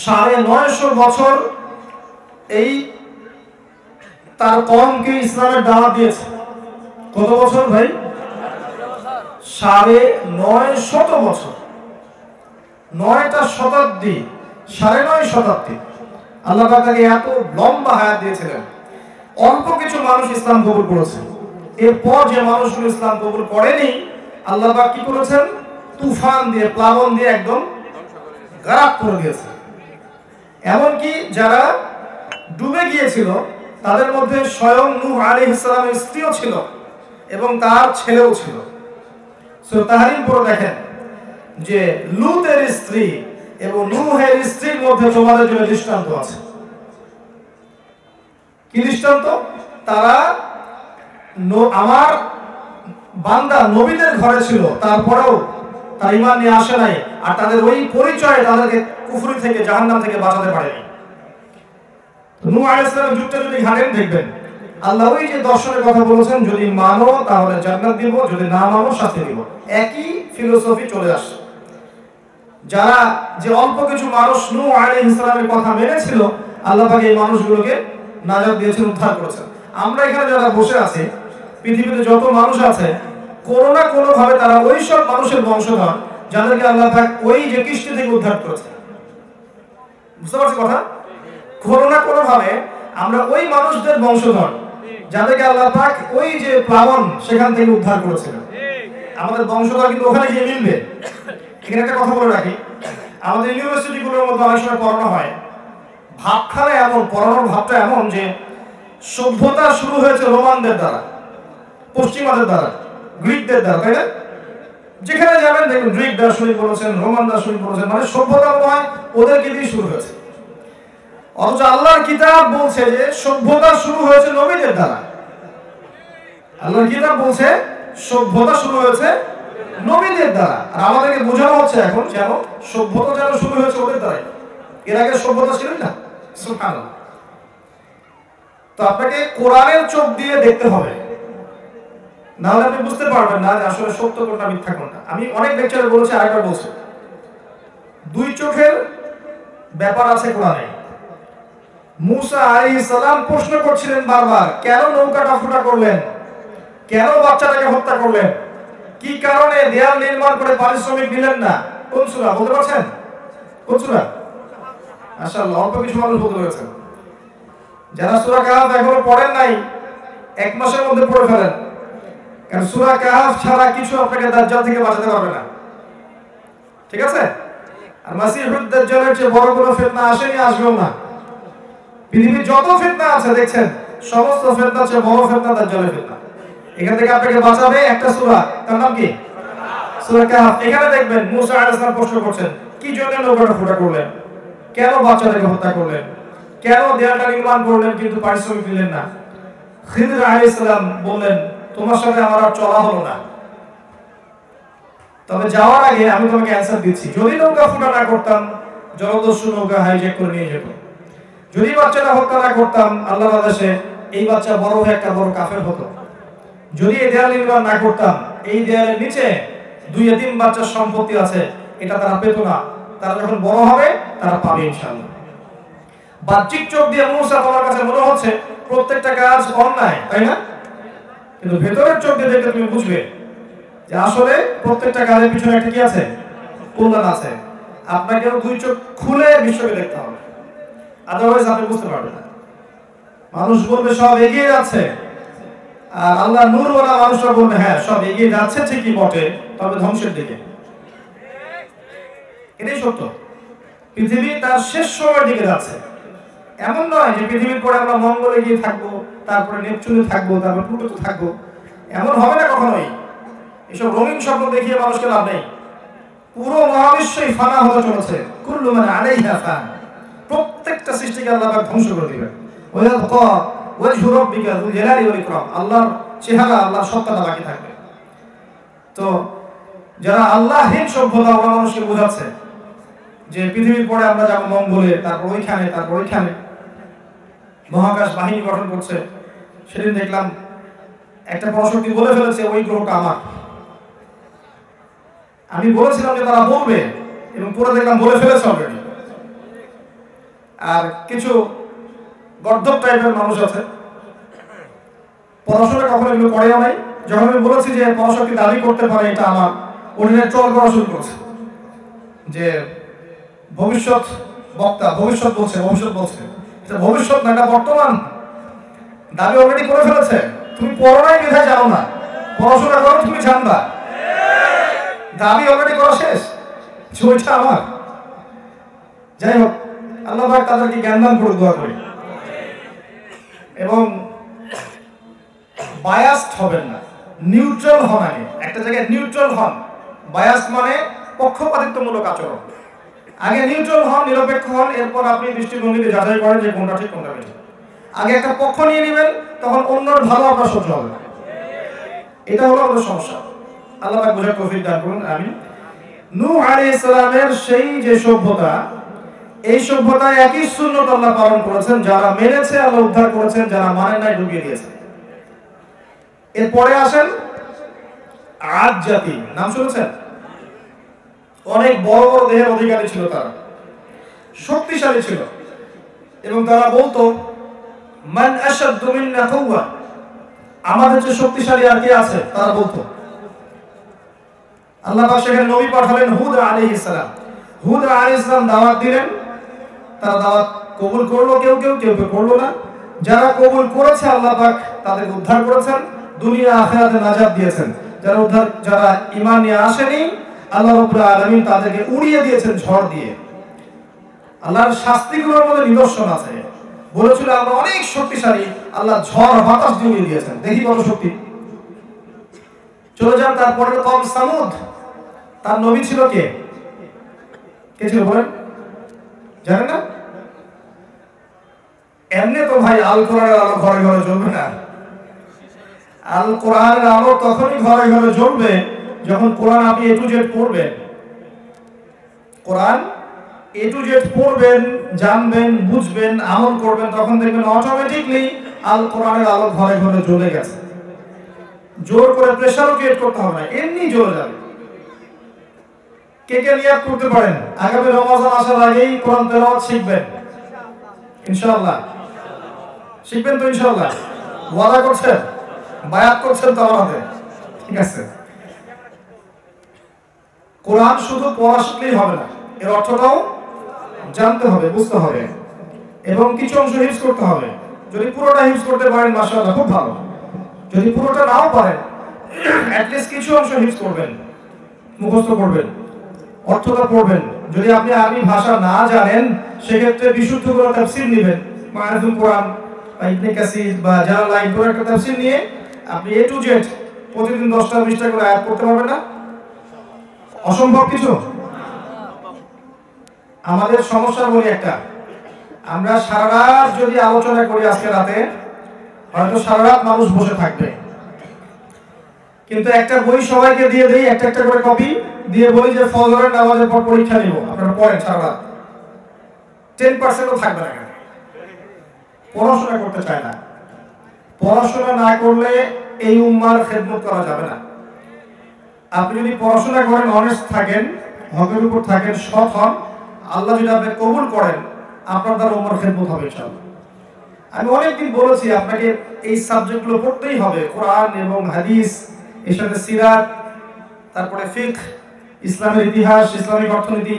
950 বছর এই তার কওমকে ইসলামের দাওয়াত দিয়েছে। কত বছর ভাই? 950 বছর, 9টা শতাব্দী, 9.5 শতাব্দী আল্লাহ পাক তাকে এত লম্বা হায়াত দিয়েছিলেন। অল্প কিছু মানুষ ইসলাম কবুল করেছে। এরপর যে মানুষগুলো ইসলাম কবুল করেনি, আল্লাহ পাক কি করেছেন? তুফান দিয়ে, প্লাবন দিয়ে একদম গারাক করে দিয়েছে। এমনকি যারা ডুবে গিয়েছিল তাদের মধ্যে স্বয়ং নূহ আলাইহিস সালামের স্ত্রীও ছিল এবং তার ছেলেও ছিল। সূরা তাহরিম পড়ে দেখেন যে লূতের স্ত্রী এবং নূহের স্ত্রীর মধ্যে তোমাদের জন্য দৃষ্টান্ত আছে। কি দৃষ্টান্ত? তারা আমার বান্দা নবীদের ঘরে ছিল, তারপরেও তার ঈমান নিয়ে আসে নাই, আর তাদের ওই পরিচয় তাদেরকে কুফরি থেকে, জাহান্নাম থেকে বাঁচাতে পারেনি। নূহ আলাইহিস সালামের যুগটা যদি ঘাটেন দেখবেন আল্লাহ ওই যে দর্শনের কথা বলেছেন, যদি মানো তাহলে জান্নাত দিব, যদি না মানো শাস্তি দিব। একই ফিলোসফি চলে আসছে। যারা যে অল্প কিছু মানুষ নূহ আলাইহিস সালামের কথা মেনেছিল, আল্লাহ পাক এই মানুষগুলোকে নাজাত দিয়েছেন, উদ্ধার করেছেন। আমরা এখানে যারা বসে আছি, পৃথিবীতে যত মানুষ আছে, কোনো না কোনো ভাবে তারা ওই সব মানুষের বংশধর যাদেরকে আল্লাহ পাক ওই যে কৃষ্টি থেকে উদ্ধার করেছে। বুঝতে পারছি কথা? কোনো না কোনো ভাবে আমরা ওই মানুষদের বংশধর যাদেরকে আল্লাহ পাক ওই যে প্লাবন সেখান থেকে উদ্ধার করেছিলেন। আমাদের বংশধর কিন্তু ওখানে গিয়ে মিলবে। এখানে একটা কথা বলে রাখি, আমাদের ইউনিভার্সিটিগুলোর মধ্যে অনেক সময় পড়ানো হয়, ভাবখানা এমন, পড়ানোর ভাবটা এমন যে সভ্যতা শুরু হয়েছে রোমানদের দ্বারা, পশ্চিমাদের দ্বারা, গ্রিকদের দ্বারা, তাই না? যেখানে যাবেন দেখুন গ্রিক দার্শনিক বলেছেন, রোমান দার্শনিক বলেছেন, মানে সভ্যতা নয় ওদেরকে দিয়ে শুরু হয়েছে। অথচ আল্লাহর কিতাব বলছে যে সভ্যতা শুরু হয়েছে নবীদের দ্বারা। আল্লাহর কিতাব বলছে সভ্যতা শুরু হয়েছে নবীদের দ্বারা, আর আমাদেরকে বোঝানো হচ্ছে এখন যেন সভ্যতা যেন শুরু হয়েছে ওদের দ্বারাই। এর আগে সভ্যতা ছিল না। সুবহানাল্লাহ। তো আপনাকে কোরআনের চোখ দিয়ে দেখতে হবে, নাহলে আপনি বুঝতে পারবেন না যে আসলে সত্য কোনটা মিথ্যা কোনটা। আমি অনেক লেকচারে বলেছি, আরেকবার বলছি, দুই চোখের ব্যাপার আছে কোরআনে। মুসা আলাইহিস সালাম প্রশ্ন করছিলেন বারবার, কেন নৌকাটা ফুটা করলেন, কেন বাচ্চাটাকে হত্যা করলেন, কি কারণে দেয়াল নির্মাণ করে পারিশ্রমিক দিলেন না? কোন সূরা বলতে পারছেন? কোন সূরা? মাশাআল্লাহ, অল্প কিছু মানুষ বলতে পেরেছেন। যারা সূরা কাহফ এখনো পড়েন নাই, এক মাসের মধ্যে পড়ে ফেলেন, কারণ সূরা কাহফ ছাড়া কিছু আপনাকে দাজ্জাল থেকে বাঁচাতে পারবে না। ঠিক আছে? আর মাসিহুদ দাজ্জালের চেয়ে বড় কোনো ফিতনা আসেনি, আসবেও না। পৃথিবীর যত ফিতনা আছে দেখছেন, সমস্ত ফিতনার চেয়ে বড় ফিতনা দাজ্জালের ফিতনা। এখান থেকে আপনাকে বাঁচাবে একটা সূরা, তার নাম কি? সূরা কাহফ। এখানে দেখবেন মুসা আলাইহিস সালাম প্রশ্ন করছেন, কি জন্য নৌকাটা ফুটা করলেন, কেন বাচ্চাটাকে হত্যা করলেন, কেন দেয়ালটা নির্মাণ করলেন কিন্তু পারিশ্রমিক দিলেন না? খিদর আলাইহিস সালাম বললেন, তোমার সাথে আমার আর চলা হলো না, তবে যাওয়ার আগে আমি তোমাকে অ্যানসার দিচ্ছি, যদি নৌকা ফুটা না করতাম জলদস্যু নৌকা হাইজ্যাক করে নিয়ে যেত, যদি বাচ্চাটা হত্যা না করতাম আল্লাহর আদেশে এই বাচ্চা বড় হয়ে একটা বড় কাফের হতো, যদি এই দেয়াল নির্মাণ না করতাম এই দেয়ালের নিচে দুই এতিম বাচ্চার সম্পত্তি আছে, এটা তারা পেত না, তারা যখন বড় হবে তারা পাবে ইনশাআল্লাহ। বাহ্যিক চোখ দিয়ে মুসা তোমার কাছে মনে হচ্ছে প্রত্যেকটা কাজ অন্যায়, তাই না? কিন্তু ভেতরের চোখ দিয়ে দেখলে তুমি বুঝবে যে আসলে প্রত্যেকটা কাজের পিছনে একটা কি আছে, কল্যাণ আছে। আপনাকেও দুই চোখ খুলে বিশ্বকে দেখতে হবে, আদারওয়াইজ আপনি বুঝতে পারবেন না। মানুষ বলবে সব এগিয়ে যাচ্ছে, আর আল্লাহ নূরওয়ালা মানুষরা বলবে হ্যাঁ সব এগিয়ে যাচ্ছে ঠিকই বটে, তবে ধ্বংসের দিকে। এটাই সত্য। পৃথিবী তার শেষ সময়ের দিকে যাচ্ছে। এমন নয় যে পৃথিবীর পরে আমরা মঙ্গলে গিয়ে থাকবো, তারপরে নেপচুনে থাকবো, তারপর প্লুটোতে থাকবো, এমন হবে না কখনোই। এসব রঙিন স্বপ্ন দেখিয়ে মানুষকে লাভ নেই। পুরো মহাবিশ্বই ফানা হতে চলেছে। কুল্লু মান আলাইহা ফান, প্রত্যেকটা সৃষ্টিকে আল্লাহ পাক ধ্বংস করে দিবেন। ওয়ায়াবকা ওয়াজহু রাব্বিকা যুল জালালি ওয়াল ইকরাম, আল্লাহর চেহারা, আল্লাহর সত্তাটা বাকি থাকবে। তো যারা আল্লাহহীন সভ্যতা ওরা মানুষকে বোঝাচ্ছে যে পৃথিবীর পরে আমরা যাবো মঙ্গলে, তারপর ওইখানে মহাকাশ বাহিনী গঠন করছে। সেদিন দেখলাম একটা পরাশক্তি বলে ফেলেছে ওই গ্রহটা আমার। আমি বলেছিলাম যে তারা বলবে, এবং পরে দেখলাম বলে ফেলেছে অলরেডি। আর কিছু গর্ধব টাইপের মানুষ আছে, পড়াশোনা কখনো এগুলো করেও নাই। যখন আমি বলেছি যে পরাশক্তি দাবি করতে পারে এটা আমার, ওখানে চল করা শুরু করছে যে ভবিষ্যৎ বক্তা, ভবিষ্যৎ বলছে এটা ভবিষ্যৎ না, এটা বর্তমান। দাবি অলরেডি করে ফেলেছে। তুমি পড়ো নাই বিধায় জানো না, পড়াশোনা করো তুমি জানবা। দাবি অলরেডি করা শেষ, ওইটা আমার। যাই হোক, আল্লাহ পাক তাদেরকে জ্ঞান দান করে দোয়া করি। এবং বায়াসড হবেন না, নিউট্রাল হন। আগে একটা জায়গায় নিউট্রাল হন। বায়াসড মানে পক্ষপাতিত্বমূলক আচরণ। আগে নিউট্রাল হন, নিরপেক্ষ হন, এরপর আপনি দৃষ্টিভঙ্গিতে যাচাই করেন যে কোনটা ঠিক কোনটা বেঠিক। আগে একটা পক্ষ নিয়ে নেবেন, তখন অন্যর ভালো আপনার সহ্য হবে। এটা হলো আমাদের সমস্যা। আল্লাহ পাক বুঝার তৌফিক দান করুন, আমিন। নূহ আলাইহিস সালামের সেই যে সভ্যতা, এই সভ্যতায় একই সুন্নাত আল্লাহ পালন করেছেন। যারা মেনেছে আল্লাহ উদ্ধার করেছেন, যারা মানে নাই ডুবিয়ে দিয়েছেন। এরপরে আসেন আদ জাতি, নাম শুনেছেন? অনেক বড় বড় দেহের অধিকারী ছিল, তারা শক্তিশালী ছিল, এবং তারা বলতো মান আশাদ্দু মিন্না কুওয়া, আমাদের চেয়ে শক্তিশালী আর কে আছে, তারা বলতো। আল্লাহ পাক সেখানে নবী পাঠালেন হুদ আলাইহিস সালাম। হুদ আলাইহিস সালাম দাওয়াত দিলেন, তারা দাওয়াত কবুল করলো, কেউ করলো না। যারা কবুল করেছে আল্লাহ পাক তাদেরকে উদ্ধার করেছেন, দুনিয়া আখিরাতে নাজাত দিয়েছেন। যারা ঈমান নিয়ে আসেনি, আল্লাহ রাব্বুল আলামিন তাদেরকে উড়িয়ে দিয়েছেন ঝড় দিয়ে। আল্লাহর শাস্তিগুলোর মধ্যে নিদর্শন আছে। বলেছিল আমরা অনেক শক্তিশালী, আল্লাহ ঝড় বাতাস দিয়ে উড়িয়ে দিয়েছেন। দেখি কত শক্তি। চলে যান তারপরে কওম সামুদ, তার নবী ছিল কে ছিল বলেন? জানেন না? এমনি তো ভাই আল কোরআনের আলো ঘরে ঘরে জ্বলবে না। আল কোরআনের আলো তখনই ঘরে ঘরে জ্বলবে যখন কোরআন আপনি এ টু জেড পড়বেন। কোরআন এ টু জেড পড়বেন, জানবেন, বুঝবেন, আমল করবেন, তখন দেখবেন অটোমেটিকলি আল কোরআনের আলো ঘরে ঘরে জ্বলে গেছে। জোর করে প্রেসারও ক্রিয়েট করতে হবে না, এমনি জ্বলে যাবে। কে নিয়াত করতে পারেন আগামী রমজান আসার আগেই কোরআন তেলাওয়াত শিখবেন? ইনশাআল্লাহ শিখবেন তো? ইনশাআল্লাহ ওয়াদা করছেন, বায়াত করছেন তো আমাদের? ঠিক আছে। কোরআন শুধু পড়া শিখলেই হবে না, এর অর্থটাও জানতে হবে, বুঝতে হবে, এবং কিছু অংশ হিফজ করতে হবে। যদি পুরোটা হিফজ করতে পারেন মাশাআল্লাহ খুব ভালো। যদি পুরোটা নাও পারেন, অ্যাট লিস্ট কিছু অংশ হিফজ করবেন, মুখস্থ করবেন, অর্থটা পড়বেন। যদি আপনি আরবি ভাষা না জানেন, সেক্ষেত্রে বিশুদ্ধ করে তাফসীর নেবেন, মারিফুল কোরআন বা ইবনে কাসির বা জালালাইন করে একটা তাফসীর নিয়ে আপনি এ টু জেড প্রতিদিন 10টা 20টা করে আয়াত পড়তে পারবেন না? অসম্ভব কিছু। আমাদের সমস্যা বলি একটা, আমরা সারা রাত যদি আলোচনা করি আজকে রাতে, হয়তো সারা রাত মানুষ বসে থাকবে, কিন্তু একটা বই সবাইকে দিয়ে দেই, একটা একটা করে কপি দিয়ে বলি যে ফজরের নামাজের পর পরীক্ষা নিব, আপনারা পড়েন সারা রাত। 10%ও থাকবে না, পড়াশোনা করতে চায় না। পড়াশোনা না করলে এই উম্মার খেদমত করা যাবে না। আপনি যদি পড়াশোনা করেন, অনেস্ট থাকেন, হকের উপর থাকেন, সৎ হন, আল্লাহ যদি আপনি কবুল করেন, আপনার দ্বারা উম্মার খেদমত হবে ইনশাআল্লাহ। আমি অনেকদিন বলেছি আপনাকে এই সাবজেক্টগুলো পড়তেই হবে, কোরআন এবং হাদিস, এর সাথে সিরাত, তারপরে ফিকহ, ইসলামের ইতিহাস, ইসলামিক অর্থনীতি,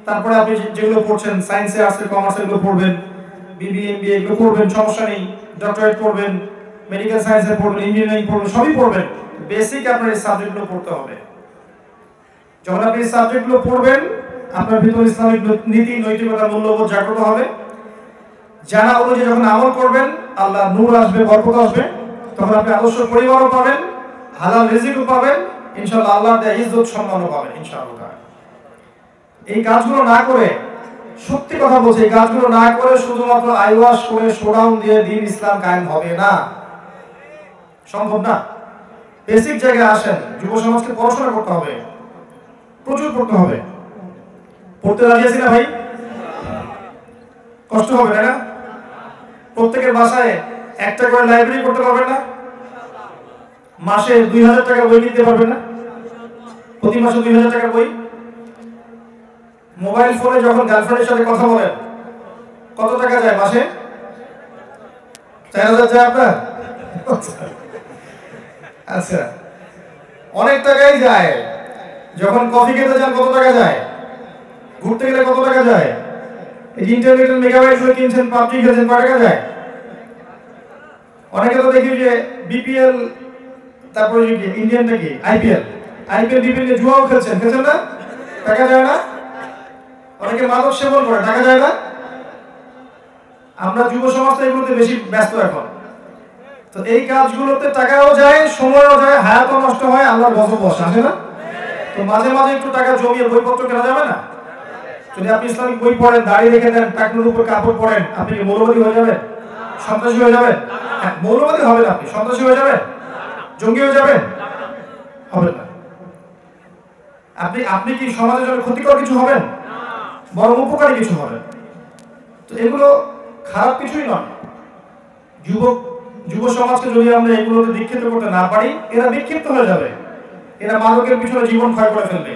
তারপরে আপনি যেগুলো পড়ছেন সায়েন্সে, আর্টসে, কমার্সে এগুলো পড়বেন, বিবিএ, এমবিএ এগুলো পড়বেন, সমস্যা নেই, ডক্টরেট পড়বেন, মেডিকেল সায়েন্সে পড়বেন, ইঞ্জিনিয়ারিং পড়বেন, সবই পড়বেন। বেসিক আপনার এই সাবজেক্টগুলো পড়তে হবে। যখন আপনি এই সাবজেক্টগুলো পড়বেন, আপনার ভিতর ইসলামিক নীতি, নৈতিকতা, মূল্যবোধ জাগ্রত হবে। জানা অনুযায়ী যখন আমল করবেন, আল্লাহ নূর আসবে, বরকত আসবে, তখন আপনি আদর্শ পরিবারও পাবেন, হালাল রিজিকও পাবেন, ইনশাআল্লাহ আল্লাহর দেয়া ইজ্জত সম্মানও পাবেন ইনশাআল্লাহ। এই কাজগুলো না করে, সত্যি কথা বলছি, এই কাজগুলো না করে শুধুমাত্র আইওয়াশ করে শোডাউন দিয়ে দিন ইসলাম কায়েম হবে না, সম্ভব না। বেসিক জায়গায় আসেন। যুব সমাজকে পড়াশোনা করতে হবে, প্রচুর পড়তে হবে। পড়তে রাজি আছি না ভাই? কষ্ট হবে তাই না? প্রত্যেকের বাসায় একটা করে লাইব্রেরি করতে পারবেন না? মাসে 2000 টাকা বই কিনতে পারবেন না? প্রতি মাসে 2000 টাকার বই। মোবাইল ফোনে যখন গার্লফ্রেন্ডের সাথে কথা বলেন, কত টাকা যায় মাসে? 4000 যায় আপনার? আচ্ছা, অনেক টাকাই যায়। যখন কফি খেতে যান কত টাকা যায়? ঘুরতে গেলে কত টাকা যায়? এই ইন্টারনেটের মেগাবাইট গুলো কিনছেন, পাবজি খেলছেন, কত টাকা যায়? অনেকে তো দেখি যে বিপিএল, তারপরে কি ইন্ডিয়ানটা কি আইপিএল, বিপিএল নিয়ে জুয়াও খেলছেন না? টাকা যায় না? অনেকে মাদক সেবন করে, টাকা যায় না? আমরা যুব সমাজটা এগুলোতে বেশি ব্যস্ত এখন। তো এই কাজগুলোতে টাকাও যায়, সময়ও যায়, হায়াতও নষ্ট হয়, আল্লাহর গজব বসে, আসে না? তো মাঝে মাঝে একটু টাকা জমিয়ে বইপত্র কেনা যাবে না? যদি আপনি ইসলামিক বই পড়েন, দাড়ি রেখে দেন, টাকনুর উপর কাপড় পরেন, আপনি কি মৌলবাদী হয়ে যাবেন? সন্ত্রাসী হয়ে যাবেন? মৌলবাদী হবেন, আপনি সন্ত্রাসী হয়ে যাবেন, জঙ্গি হয়ে যাবেন? হবেন না। আপনি কি সমাজের জন্য ক্ষতিকর কিছু হবেন? বরং উপকারী কিছু হবেন। তো এগুলো খারাপ কিছুই নয়। যুব সমাজকে যদি আমরা এগুলোতে দীক্ষিত করতে না পারি, এরা বিক্ষিপ্ত হয়ে যাবে, এরা মাদকের পিছনে জীবন ক্ষয় করে ফেলবে।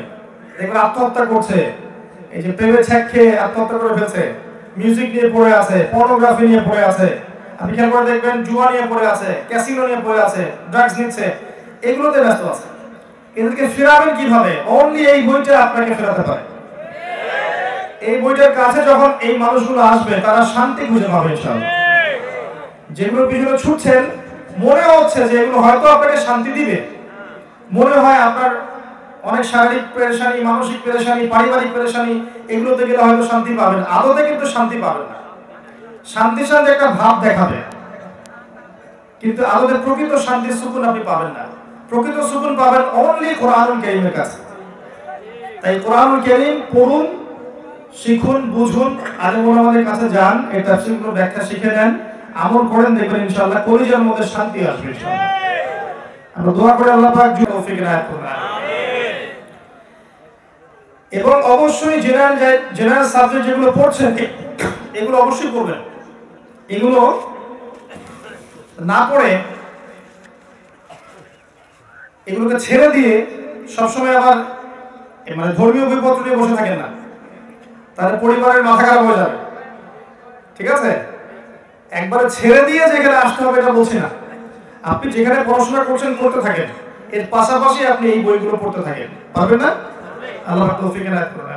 দেখবেন আত্মহত্যা করছে, এই যে প্রেমে ছ্যাক খেয়ে আত্মহত্যা করে ফেলছে, মিউজিক নিয়ে পড়ে আছে, পর্নোগ্রাফি নিয়ে পড়ে আছে, আপনি খেয়াল করে দেখবেন জুয়া নিয়ে পড়ে আছে, ক্যাসিনো নিয়ে পড়ে আছে, ড্রাগস নিচ্ছে, এগুলোতে ব্যস্ত আছে। এদেরকে ফেরাবেন কিভাবে? অনলি এই বইটা আপনাকে ফেরাতে পারে। এই বইটার কাছে যখন এই মানুষগুলো আসবে, তারা শান্তি খুঁজে পাবে ইনশাআল্লাহ। যেগুলো পিছনে ছুটছেন, মনে হচ্ছে যে এগুলো হয়তো আপনাকে শান্তি দিবে, মনে হয় আপনার অনেক শারীরিক পেরেশানি, মানসিক পেরেশানি, পারিবারিক পেরেশানি, এগুলোতে গেলে হয়তো শান্তি পাবেন, আদতে কিন্তু শান্তি পাবেন না। শান্তির সাথে একটা ভাব দেখাবে, কিন্তু আদতে প্রকৃত শান্তির সুকুন আপনি পাবেন না। প্রকৃত সুকুন পাবেন অনলি কোরআনুল কারীমের কাছে। তাই কোরআনুল কারীম পড়ুন, শিখুন, বুঝুন, আলেম ওলামাদের কাছে যান, এই তাফসীরগুলো ব্যাখ্যা শিখে নেন, আমল করেন, দেখবেন ইনশাআল্লাহ কলিজার মধ্যে শান্তি আসবে ইনশাআল্লাহ। আমরা দোয়া করি আল্লাহ পাক তৌফিক দান করুন। এবং অবশ্যই জেনারেল সাবজেক্ট যেগুলো পড়ছেন, এগুলো অবশ্যই পড়বেন। এগুলো না পড়ে এগুলোকে ছেড়ে দিয়ে সবসময় আবার মানে ধর্মীয় বইপত্র নিয়ে বসে থাকেন না, তাহলে পরিবারের মাথা খারাপ হয়ে যাবে। ঠিক আছে? একবারে ছেড়ে দিয়ে যেখানে আসতে হবে এটা বলছি না, আপনি যেখানে পড়াশোনা করছেন করতে থাকেন, এর পাশাপাশি আপনি এই বইগুলো পড়তে থাকেন, পারবেন না? আল্লাহ তৌফিক এনায়েত করুন।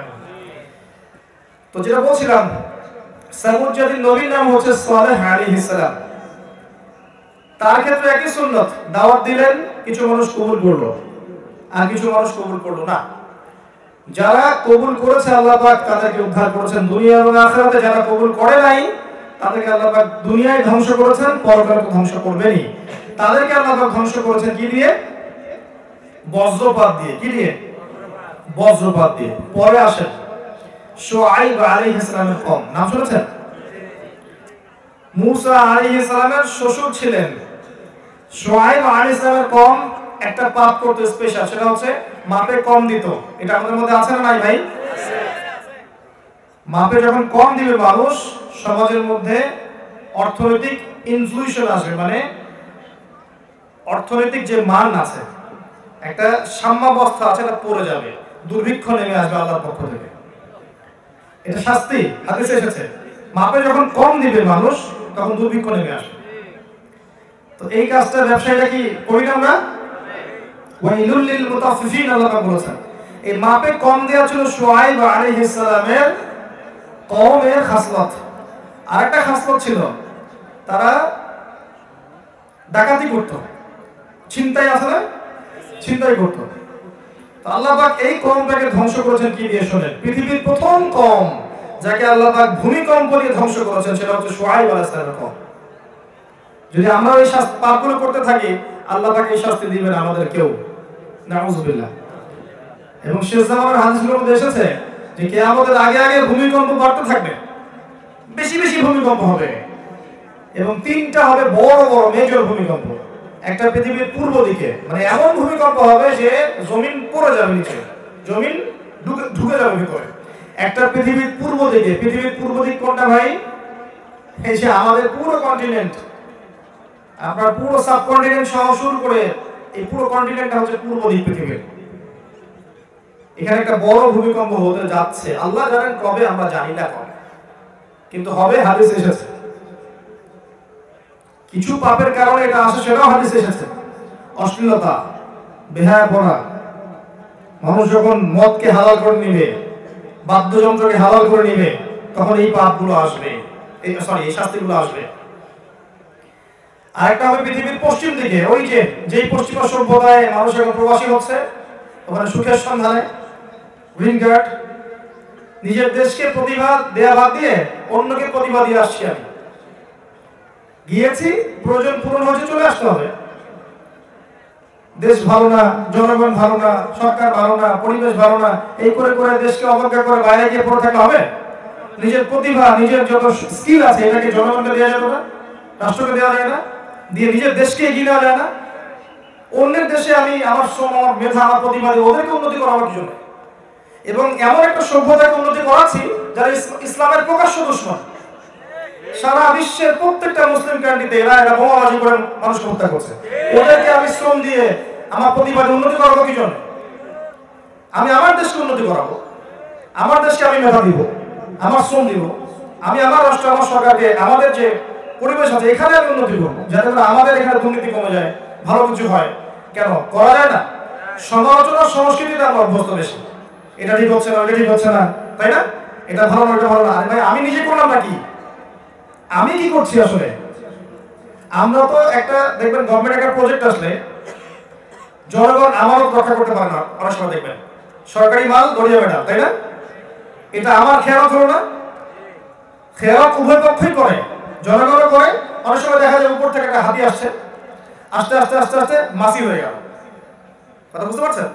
তো যেটা বলছিলাম, সামুদ জাতির নবীর নাম হচ্ছে সালেহ আলাইহিস সালাম। তার ক্ষেত্রে একই সুন্নাত, দাওয়াত দিলেন, কিছু মানুষ কবুল করলো আর কিছু মানুষ কবুল করলো না। যারা কবুল করেছে আল্লাহ পাক তাদেরকে উদ্ধার করেছেন দুনিয়া এবং আখিরাতে, যারা কবুল করে নাই তাদেরকে আল্লাহ পাক দুনিয়ায় ধ্বংস করেছেন, পরকালে তো ধ্বংস করবেনই। তাদেরকে আল্লাহ পাক ধ্বংস করেছেন কি দিয়ে? বজ্রপাত দিয়ে। কি দিয়ে? বজ্রপাত দিয়ে। পরে আসেন শুআইব আলাইহিস সালামের কওম, নাম শুনেছেন? মুসা আলাইহিস সালামের শ্বশুর ছিলেন। শুআইব আলাইহিস সালামের কওম একটা পাপ করতে স্পেশাল, সেটা হচ্ছে মাপে কম দিত। এটা আমাদের মধ্যে আছে না নাই ভাই? মাপে যখন কম দিবে মানুষ, সমাজের মধ্যে অর্থনৈতিক ইনফ্লুয়েশন আসবে, মানে অর্থনৈতিক যে মান আছে, একটা সাম্যাবস্থা আছে, এটা পড়ে যাবে, দুর্ভিক্ষ নেমে আসবে আল্লাহর পক্ষ থেকে। এটা শাস্তি, হাদিসে এসেছে। মাপে যখন কম দিবে মানুষ, তখন দুর্ভিক্ষ নেমে আসে। তো এই কাজটা ব্যবসায়ীরা কি করি না আমরা? ওয়াইলুল লিল মুতাফফিফিন, আল্লাহ পাক বলেছেন। এই মাপে কম দেয়া ছিল শুআয়ব আলাইহিস সালামের কওমের খাসলত। আরেকটা খাসলত ছিল, তারা ডাকাতি করত, ছিনতাই আছে না, ছিনতাই করত। তো আল্লাহ পাক এই কওমটাকে ধ্বংস করেছেন কি দিয়ে শোনেন। পৃথিবীর প্রথম কওম যাকে আল্লাহ পাক ভূমিকম্প দিয়ে ধ্বংস করেছেন সেটা হচ্ছে শুআয়ব আলাইহিস সালামের কওম। যদি আমরা এই পাপগুলো করতে থাকি, আল্লাহ পাক এই শাস্তি দিবেন আমাদের কেউ, নাউযুবিল্লাহ। এবং শেষ জামানার হাদিসগুলোর মধ্যে এসেছে যে কিয়ামতের আগে আগে ভূমিকম্প বাড়তে থাকবে, বেশি বেশি ভূমিকম্প হবে, এবং তিনটা হবে বড় বড় মেজর ভূমিকম্প। একটা পৃথিবীর পূর্ব দিকে, মানে এমন ভূমিকম্প হবে যে জমিন পড়ে যাবে নিচে, জমিন ঢুকে যাবে ভিতরে। একটা পৃথিবীর পূর্ব দিকে, পৃথিবীর পূর্ব দিক কোনটা ভাই? এই যে আমাদের পুরো কন্টিনেন্ট, আপনার পুরো সাবকন্টিনেন্ট সহ শুরু করে এই পুরো কন্টিনেন্টটা হচ্ছে পূর্ব দিক পৃথিবীর। এখানে একটা বড় ভূমিকম্প হতে যাচ্ছে, আল্লাহ জানেন কবে, আমরা জানি না কবে, কিন্তু হবে, হাদিস এসেছে। কিছু পাপের কারণে এটা আসে, সেটাও হাদিসে এসেছে। অশ্লীলতা, বেহায়াপনা, মানুষ যখন মদকে হালাল করে নিবে, বাদ্যযন্ত্রকে হালাল করে নিবে, তখন এই পাপগুলো আসবে, এই শাস্তিগুলো আসবে। আরেকটা হবে পৃথিবীর পশ্চিম দিকে, ওই যেই পশ্চিমা সভ্যতায় মানুষ এখন প্রবাসী হচ্ছে, ওখানে সুখের সন্ধানে গ্রিন কার্ড, নিজের দেশকে প্রতিভা দেয়া বাদ দিয়ে অন্যকে প্রতিভা দিয়ে আসছি। আমি গিয়েছি, প্রয়োজন পূরণ হয়েছে, চলে আসতে হবে। দেশ ভালো না, জনগণ ভালো না, সরকার ভালো না, পরিবেশ ভালো না, এই করে করে দেশকে অবজ্ঞা করে বাইরে গিয়ে পড়ে থাকলে হবে? নিজের প্রতিভা, নিজের যত স্কিল আছে এটাকে জনগণকে দেওয়া যাবে না, রাষ্ট্রকে দেওয়া যায় না, দিয়ে নিজের দেশকে এগিয়ে নেওয়া যায় না? অন্যের দেশে আমি আমার শ্রম, আমার মেধা, আমার প্রতিভা দিয়ে ওদেরকে উন্নতি করা আমার জন্য, এবং এমন একটা সভ্যতাকে উন্নতি করাচ্ছি যারা ইসলামের প্রকাশ্য দুশমন। সারা বিশ্বের প্রত্যেকটা মুসলিম কান্ট্রিতে এরা বোমাবাজি করে মানুষকে হত্যা করছে। ওদেরকে আমি শ্রম দিয়ে আমার প্রতিভাকে উন্নতি করাবো কি জন্য? আমি আমার দেশকে উন্নতি করাবো, আমার দেশকে আমি মেধা দিব, আমার শ্রম দিব, আমি আমার রাষ্ট্র, আমার সরকারকে, আমাদের যে পরিবেশ আছে এখানে আমি উন্নতি করবো, যাতে করে আমাদের এখানে দুর্নীতি কমে যায়, ভালো কিছু হয়। কেন করা যায় না? সমালোচনার সংস্কৃতিতে আমরা অভ্যস্ত বেশি, এটা ঠিক হচ্ছে না, এটা ঠিক হচ্ছে না, তাই না? এটা ভালো না, এটা ভালো না। ভাই আমি নিজে করলাম নাকি? আমি কি করছি আসলে? আমরা তো একটা দেখবেন গভর্নমেন্ট একটা প্রজেক্ট আসলে জনগণ আমানত রক্ষা করতে পারে না। অনেক সময় দেখবেন সরকারি মাল দড়িয়ে বেড়া, তাই না? এটা আমার খেয়ালত হলো না? খেয়ালত উভয় পক্ষই করে, জনগণও করে। অনেক সময় দেখা যায় উপর থেকে একটা হাতি আসছে, আস্তে আস্তে আস্তে আস্তে মাছি হয়ে গেল। কথা বুঝতে পারছেন?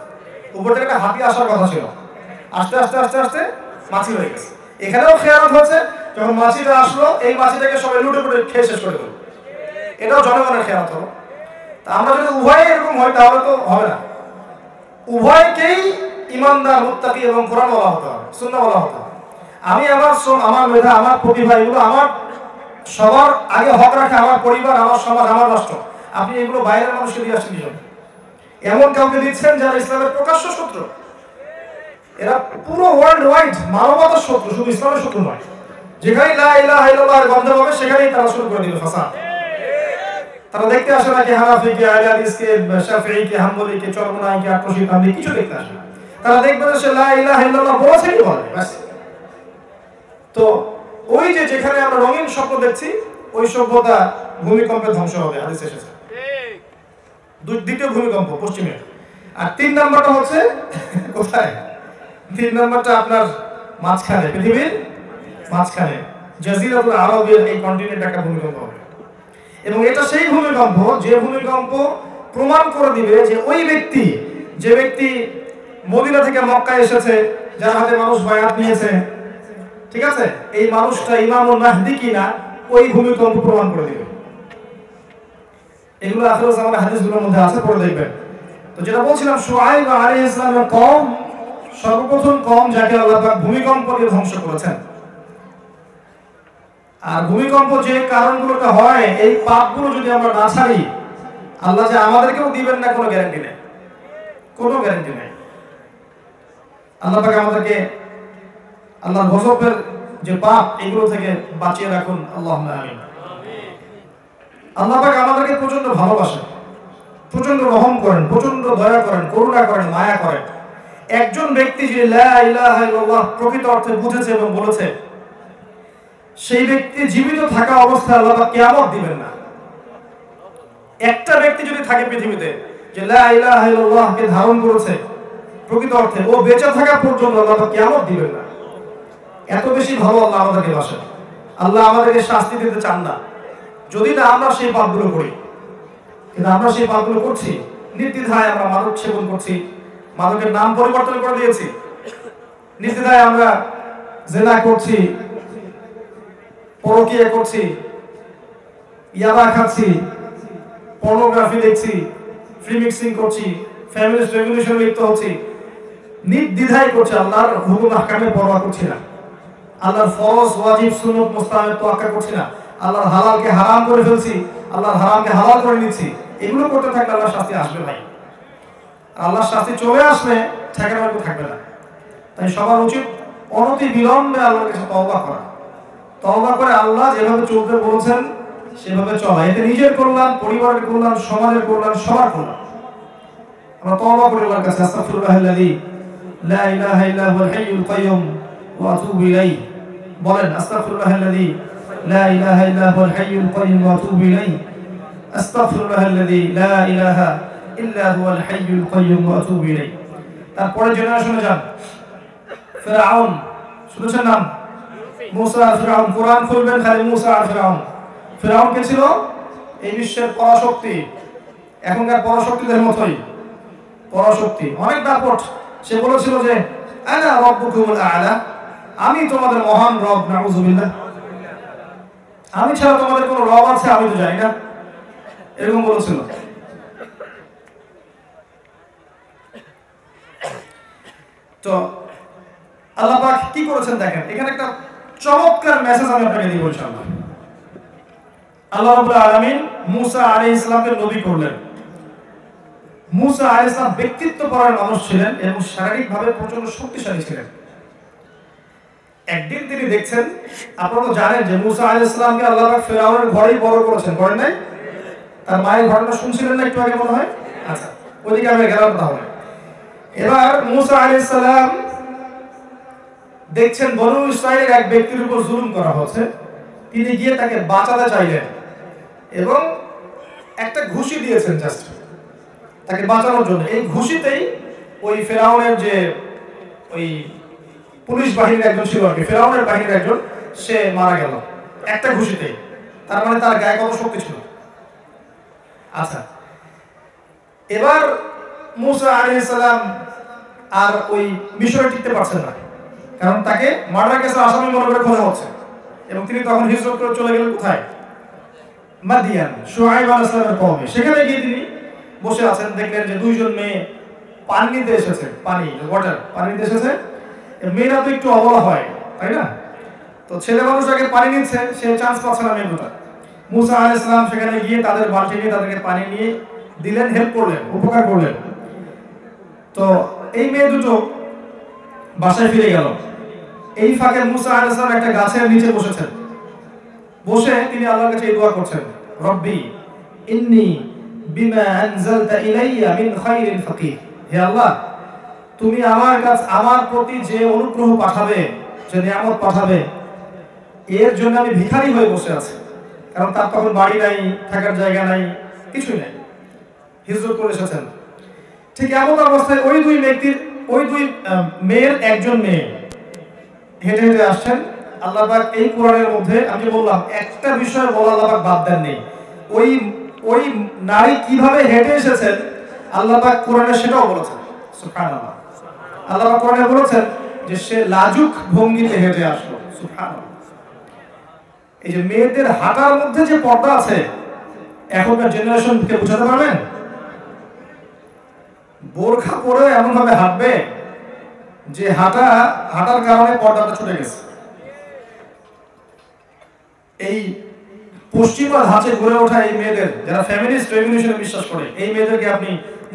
উপর থেকে একটা হাতি আসার কথা ছিল, আস্তে আস্তে আস্তে আস্তে মাছি হয়ে গেছে। এখানেও খেয়ালত হচ্ছে, যখন মাছিটা আসলো এই মাছিটাকে সবাই লুটে পুটে খেয়ে শেষ করে দিল। এটাও জনগণের খেয়ালত হলো। তা আমরা যদি উভয়ে এরকম হয় তাহলে তো হবে না। উভয়কেই ইমানদার, মুত্তাকি এবং কোরআন বলা হতে হবে, সুন্নাহ বলা হতে হবে। আমি আমার শ্রম, আমার মেধা, আমার প্রতিভা, এগুলো আমার সবার আগে হক রাখে আমার পরিবার, আমার সমাজ, আমার রাষ্ট্র। আপনি এগুলো বাইরের মানুষকে দিয়ে আসছেন নিজে, এমন কাউকে দিচ্ছেন যারা ইসলামের প্রকাশ্য শত্রু। এরা পুরো ওয়ার্ল্ড ওয়াইড মানবতার শত্রু, শুধু ইসলামের শত্রু নয়। যেখানে লা ইলাহা ইল্লাল্লাহর গন্ধ পাবে সেখানেই তারা শুরু করে দিল ফাসাদ। তারা দেখতে আসে না কে হানাফি, কে আহলে হাদিস, কে শাফিঈ, কে হাম্বলি, কে চরমনাই, কে আকশী, কামলি, কিছু দেখতে আসে না। তারা দেখবে যে সে লা ইলাহা ইল্লাল্লাহ বলেছেই বলে, ব্যাস। তো ওই যেখানে আমরা রঙিন স্বপ্ন দেখছি, ওই সভ্যতা ভূমিকম্পে ধ্বংস হবে, হাদিস এসেছে। দ্বিতীয় ভূমিকম্প পশ্চিমে। আর 3 নাম্বারটা হচ্ছে কোথায়? 3 নাম্বারটা আপনার মাঝখানে, পৃথিবীর মাঝখানে জাজিরাতুল আরবের এই কন্টিনেন্টে একটা ভূমিকম্প হবে। এবং এটা সেই ভূমিকম্প যে ভূমিকম্প প্রমাণ করে দিবে যে ওই ব্যক্তি, যে ব্যক্তি মদিনা থেকে মক্কায় এসেছে, যার হাতে মানুষ বায়াত নিয়েছে, ঠিক আছে, এই মানুষটা ইমামুল মাহদি কিনা, ওই ভূমিকম্প প্রমাণ করে দিবে। এগুলো আখির জামানের হাদিসগুলোর মধ্যে আছে, পড়ে দেখবেন। তো যেটা বলছিলাম, শুআয়ব আলাইহিস সালামের কওম সর্বপ্রথম কওম যাকে আল্লাহ পাক ভূমিকম্প দিয়ে ধ্বংস করেছেন। আর ভূমিকম্প যে কারণগুলোতে হয়, এই পাপগুলো যদি আমরা না ছাড়ি, আল্লাহ যে আমাদেরকেও দিবেন না কোনো গ্যারান্টি নেই, কোনো গ্যারান্টি নেই। আল্লাহ পাক আমাদেরকে আল্লাহর গজবের যে পাপ, এগুলো থেকে বাঁচিয়ে রাখুন, আল্লাহুম্মা আমিন। আল্লাহ পাক আমাদেরকে প্রচন্ড ভালোবাসেন, প্রচন্ড রহম করেন, প্রচন্ড দয়া করেন, করুণা করেন, মায়া করেন। একজন ব্যক্তি যে লা ইলাহা ইল্লাল্লাহ প্রকৃত অর্থে বুঝেছে এবং বলেছে, সেই ব্যক্তি জীবিত থাকা অবস্থায় আল্লাহ পাক কিয়ামত দিবেন না। একটা ব্যক্তি যদি থাকে পৃথিবীতে যে লা ইলাহা ইল্লাল্লাহকে ধারণ করেছে প্রকৃত অর্থে, ও বেঁচে থাকা পর্যন্ত আল্লাহ পাক কিয়ামত দিবেন না। এত বেশি ভালো আল্লাহ আমাদেরকে বাসেন। আল্লাহ আমাদেরকে শাস্তি দিতে চান না, যদি না আমরা সেই পাপগুলো করি। কিন্তু আমরা সেই পাপগুলো করছি, নির্দ্বিধায় আমরা মাদক সেবন করছি, মাদকের নাম পরিবর্তন করে দিয়েছি, নির্দ্বিধায় আমরা জেনা করছি, পরকীয়া করছি, ইয়াবা খাচ্ছি, পর্নোগ্রাফি দেখছি, ফ্রি মিক্সিং করছি, ফ্যামিলিস্ট রেভলিউশনে লিপ্ত হচ্ছি, নির্দ্বিধায় করছি, আল্লাহর হুকুম আহকামে পরোয়া করছি না, আল্লাহর ফরজ ওয়াজিব সুন্নাত মুস্তাহাবের তোয়াক্কা করছি না, আল্লাহর হালালকে হারাম করে ফেলছি, আল্লাহর হারামকে হালাল করে নিচ্ছি। এগুলো করতে থাকলে আল্লাহর শাস্তি আসবে ভাই। আল্লাহর শাস্তি চলে আসলে ঠেকানোর কেউ থাকবে না। তাই সবার উচিত অনতি বিলম্বে আল্লাহর কাছে তওবা করা, তওবা করে আল্লাহ যেভাবে চলতে বলেছেন সেভাবে চলা। এতে নিজের কল্যাণ, পরিবারের কল্যাণ, সমাজের কল্যাণ, সবার কল্যাণ। আমরা তওবা করি আল্লাহর কাছে, আস্তাগফিরুল্লাহাল্লাযী লা ইলাহা ইল্লা হুয়াল হাইয়ুল কাইয়্যুম ওয়া আতুবু ইলাইহি। বলেন আস্তাগফিরুল্লাহাল্লাযী লা ইলাহা ইল্লা হুয়াল হাইয়ুল কাইয়্যুম ওয়া আতুবু ইলাইহি, আস্তাগফিরুল্লাহাল্লাযী লা ইলাহা ইল্লা হুয়াল হাইয়ুল কাইয়্যুম ওয়া আতুবু ইলাইহি। তারপরে জেনারেশনে যান, ফিরআউন শুনেছেন নাম? মুসা আর ফিরআউন। কোরআন খুলবেন খালি মুসা আর ফিরআউন। ফিরআউন কে ছিল? এই বিশ্বের পরাশক্তি, এখনকার পরাশক্তিদের মতোই পরাশক্তি, অনেক দাপট। সে বলেছিল যে আনা রাব্বুকুমুল আ'লা, আমি তোমাদের মহান রব। নাউযুবিল্লাহ, আমি ছাড়া তোমাদের কোনো রব আছে আমি তো জানি না, এরকম বলেছিল। তো আল্লাহ পাক কি করেছেন দেখেন, এখানে একটা চমৎকার মেসেজ আমি আপনাকে দিব ইনশাআল্লাহ। আল্লাহ রাব্বুল আলামিন মুসা আলাইহিস সালামকে নবী করলেন। মুসা আলাইহিস সালাম ব্যক্তিত্বপরায়ণ মানুষ ছিলেন এবং শারীরিকভাবে প্রচন্ড শক্তিশালী ছিলেন। একদিন তিনি দেখছেন, আপনারা তো জানেন যে মুসা আলাইহিস সালামকে আল্লাহ পাক ফিরআউনের ঘরেই বড় করেছেন, করেন নাই? তার মায়ের ঘটনা শুনছিলেন না একটু আগে মনে হয়? আচ্ছা, ওইদিকে আমরা গেলাম তাহলে। এবার মুসা আলাইহিস সালাম দেখছেন বনু ইসরাইলের এক ব্যক্তির উপর জুলুম করা হচ্ছে। তিনি গিয়ে তাকে বাঁচাতে চাইলেন এবং একটা ঘুষি দিয়েছেন জাস্ট তাকে বাঁচানোর জন্য। এই ঘুষিতেই ওই ফেরাউনের যে ওই পুলিশ বাহিনীর একজন ছিল আর কি, ফেরাউনের বাহিনীর একজন, সে মারা গেল একটা ঘুষিতেই। তার মানে তার গায়ে কত শক্তি ছিল। আচ্ছা, এবার মুসা আলাইহিস সালাম আর ওই মিশরে টিকতে পারছেন না, কারণ তাকে মার্ডার কেসের আসামি মনে করে খোঁজা হচ্ছে। এবং তিনি তখন হিজরত করে চলে গেলেন কোথায়? মাদিয়ান, শুআয়ব আলাইহিস সালামের কওমে। সেখানে গিয়ে তিনি বসে আছেন, দেখলেন যে দুইজন মেয়ে পানি নিতে এসেছে, পানি নিতে এসেছে। মেয়েরা তো একটু অবলা হয়, তাই না? তো ছেলে মানুষ আগে পানি নিচ্ছে, সে চান্স পাচ্ছে না মেয়ে দুটা। মুসা আলাইহিস সালাম সেখানে গিয়ে তাদের বালতি নিয়ে তাদেরকে পানি নিয়ে দিলেন, হেল্প করলেন, উপকার করলেন। তো এই মেয়ে দুটো বাসায় ফিরে গেল। এই ফাঁকে মুসা আলাইহিস সালাম একটা গাছের নিচে বসেছেন। বসে তিনি আল্লাহর কাছে এই দোয়া করছেন, রব্বি ইন্নী বিমা আনজালতা ইলাইয়া মিন খায়রিন ফাকিহ। হে আল্লাহ, তুমি আমার প্রতি যে অনুগ্রহ পাঠাবে, যে নিয়ামত পাঠাবে, এর জন্য আমি ভিখারি হয়ে বসে আছি। কারণ তার তখন বাড়ি নাই, থাকার জায়গা নাই, কিছুই নাই, হিজরত করে এসেছেন। ঠিক এমন অবস্থায় ওই দুই মেয়ের একজন মেয়ে হেঁটে হেঁটে আসছেন। আল্লাহ পাক এই কোরআনের মধ্যে, আমি বললাম একটা বিষয় বলা আল্লাহ পাক বাদ দেননি। ওই নারী কিভাবে হেঁটে এসেছেন আল্লাহ পাক কোরআনে সেটাও বলেছেন। সুবহানাল্লাহ, আল্লাহ পাক কোরআনে বলেছেন যে সে লাজুক ভঙ্গিতে হেঁটে আসলো। সুবহানাল্লাহ, এই যে মেয়েদের হাঁটার মধ্যে যে পর্দা আছে, এখনকার জেনারেশনকে বোঝাতে পারবেন? বোরখা পরে এমন ভাবে হাঁটবে যে হাঁটার কারণে পর্দাটা ছুটে গেছে। এই পশ্চিমা ধাঁচে গড়ে ওঠা এই মেয়েদের, যারা ফ্যামিলিস্ট রেভলিউশনে বিশ্বাস করে, এই মেয়েদেরকে আপনি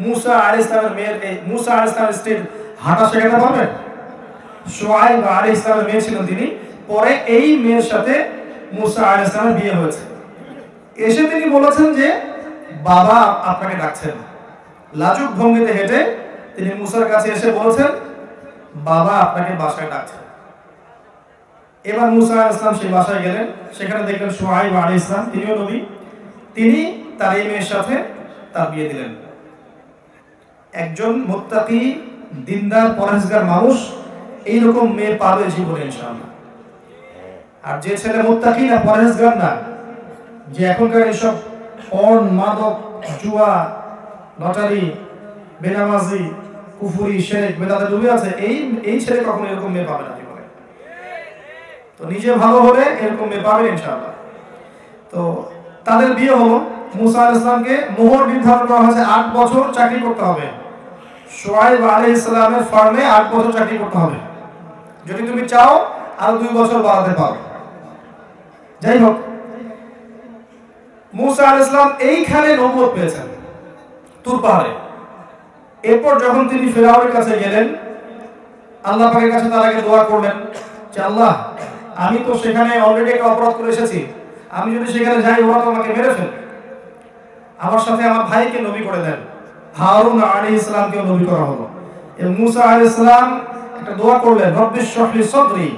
মুসা আলাইহিস সালামের মুসা আলাইহিস সালামের স্ত্রীর হাঁটা শেখাতে পারবেন? শুআয়ব আলাইহিস সালামের মেয়ে ছিলেন তিনি, পরে এই মেয়ের সাথে মুসা আলাইহিস সালামের বিয়ে হয়েছে। এসে তিনি বলেছেন যে বাবা আপনাকে ডাকছেন। লাজুক ভঙ্গিতে হেঁটে তিনি মুসার কাছে এসে বলেছেন বাবা আপনাকে বাসায় ডাকছেন। এবার মুসা আলাইহিস সালাম সেই বাসায় গেলেন, সেখানে দেখলেন শুআয়ব আলাইহিস সালাম, তিনিও নবী। তিনি তার এই মেয়ের সাথে তার বিয়ে দিলেন। একজন মুত্তাকি দিনদার পরহেজগার মানুষ এইরকম মেয়ে পাবে জীবনে ইনশাআল্লাহ। আর যে ছেলে মুত্তাকি না, পরহেজগার না, যে এখনকার এসব পর্ন, মাদক, জুয়া, লটারি, বেনামাজি, কুফরি, শিরক, বেদাতে ডুবে আছে, এই ছেলে কখনো এরকম মেয়ে পাবে না জীবনে। তো নিজে ভালো হলে এরকম মেয়ে পাবে ইনশাআল্লাহ। তো তাদের বিয়ে হলো। মুসা আলাইহিস সালামকে মোহর নির্ধারণ করা হয়েছে 8 বছর চাকরি করতে হবে। শুআয়ব আলাইহিস সালামের ফার্মে 8 বছর চাকরি করতে হবে। যদি তুমি চাও আরো 2 বছর বাড়াতে পারো। যাই হোক, মুসা আলাইহিস সালাম এইখানে নবুয়ত পেয়েছেন তুর পাহাড়ে। এরপর যখন তিনি ফিরআউনের কাছে গেলেন, আল্লাহ পাকের কাছে তার আগে দোয়া করলেন যে আল্লাহ, আমি তো সেখানে অলরেডি একটা অপরাধ করে এসেছি, আমি যদি সেখানে যাই ওরা তো আমাকে মেরে ফেলবে। আমার সাথে আমার ভাইকে নবী করে দেন। হারুন আলাইহিস সালামকেও নবী করা হলো। এবং মুসা আলাইহিস সালাম একটা দোয়া করলেন, রব্বিশ শরহ লি সাদরি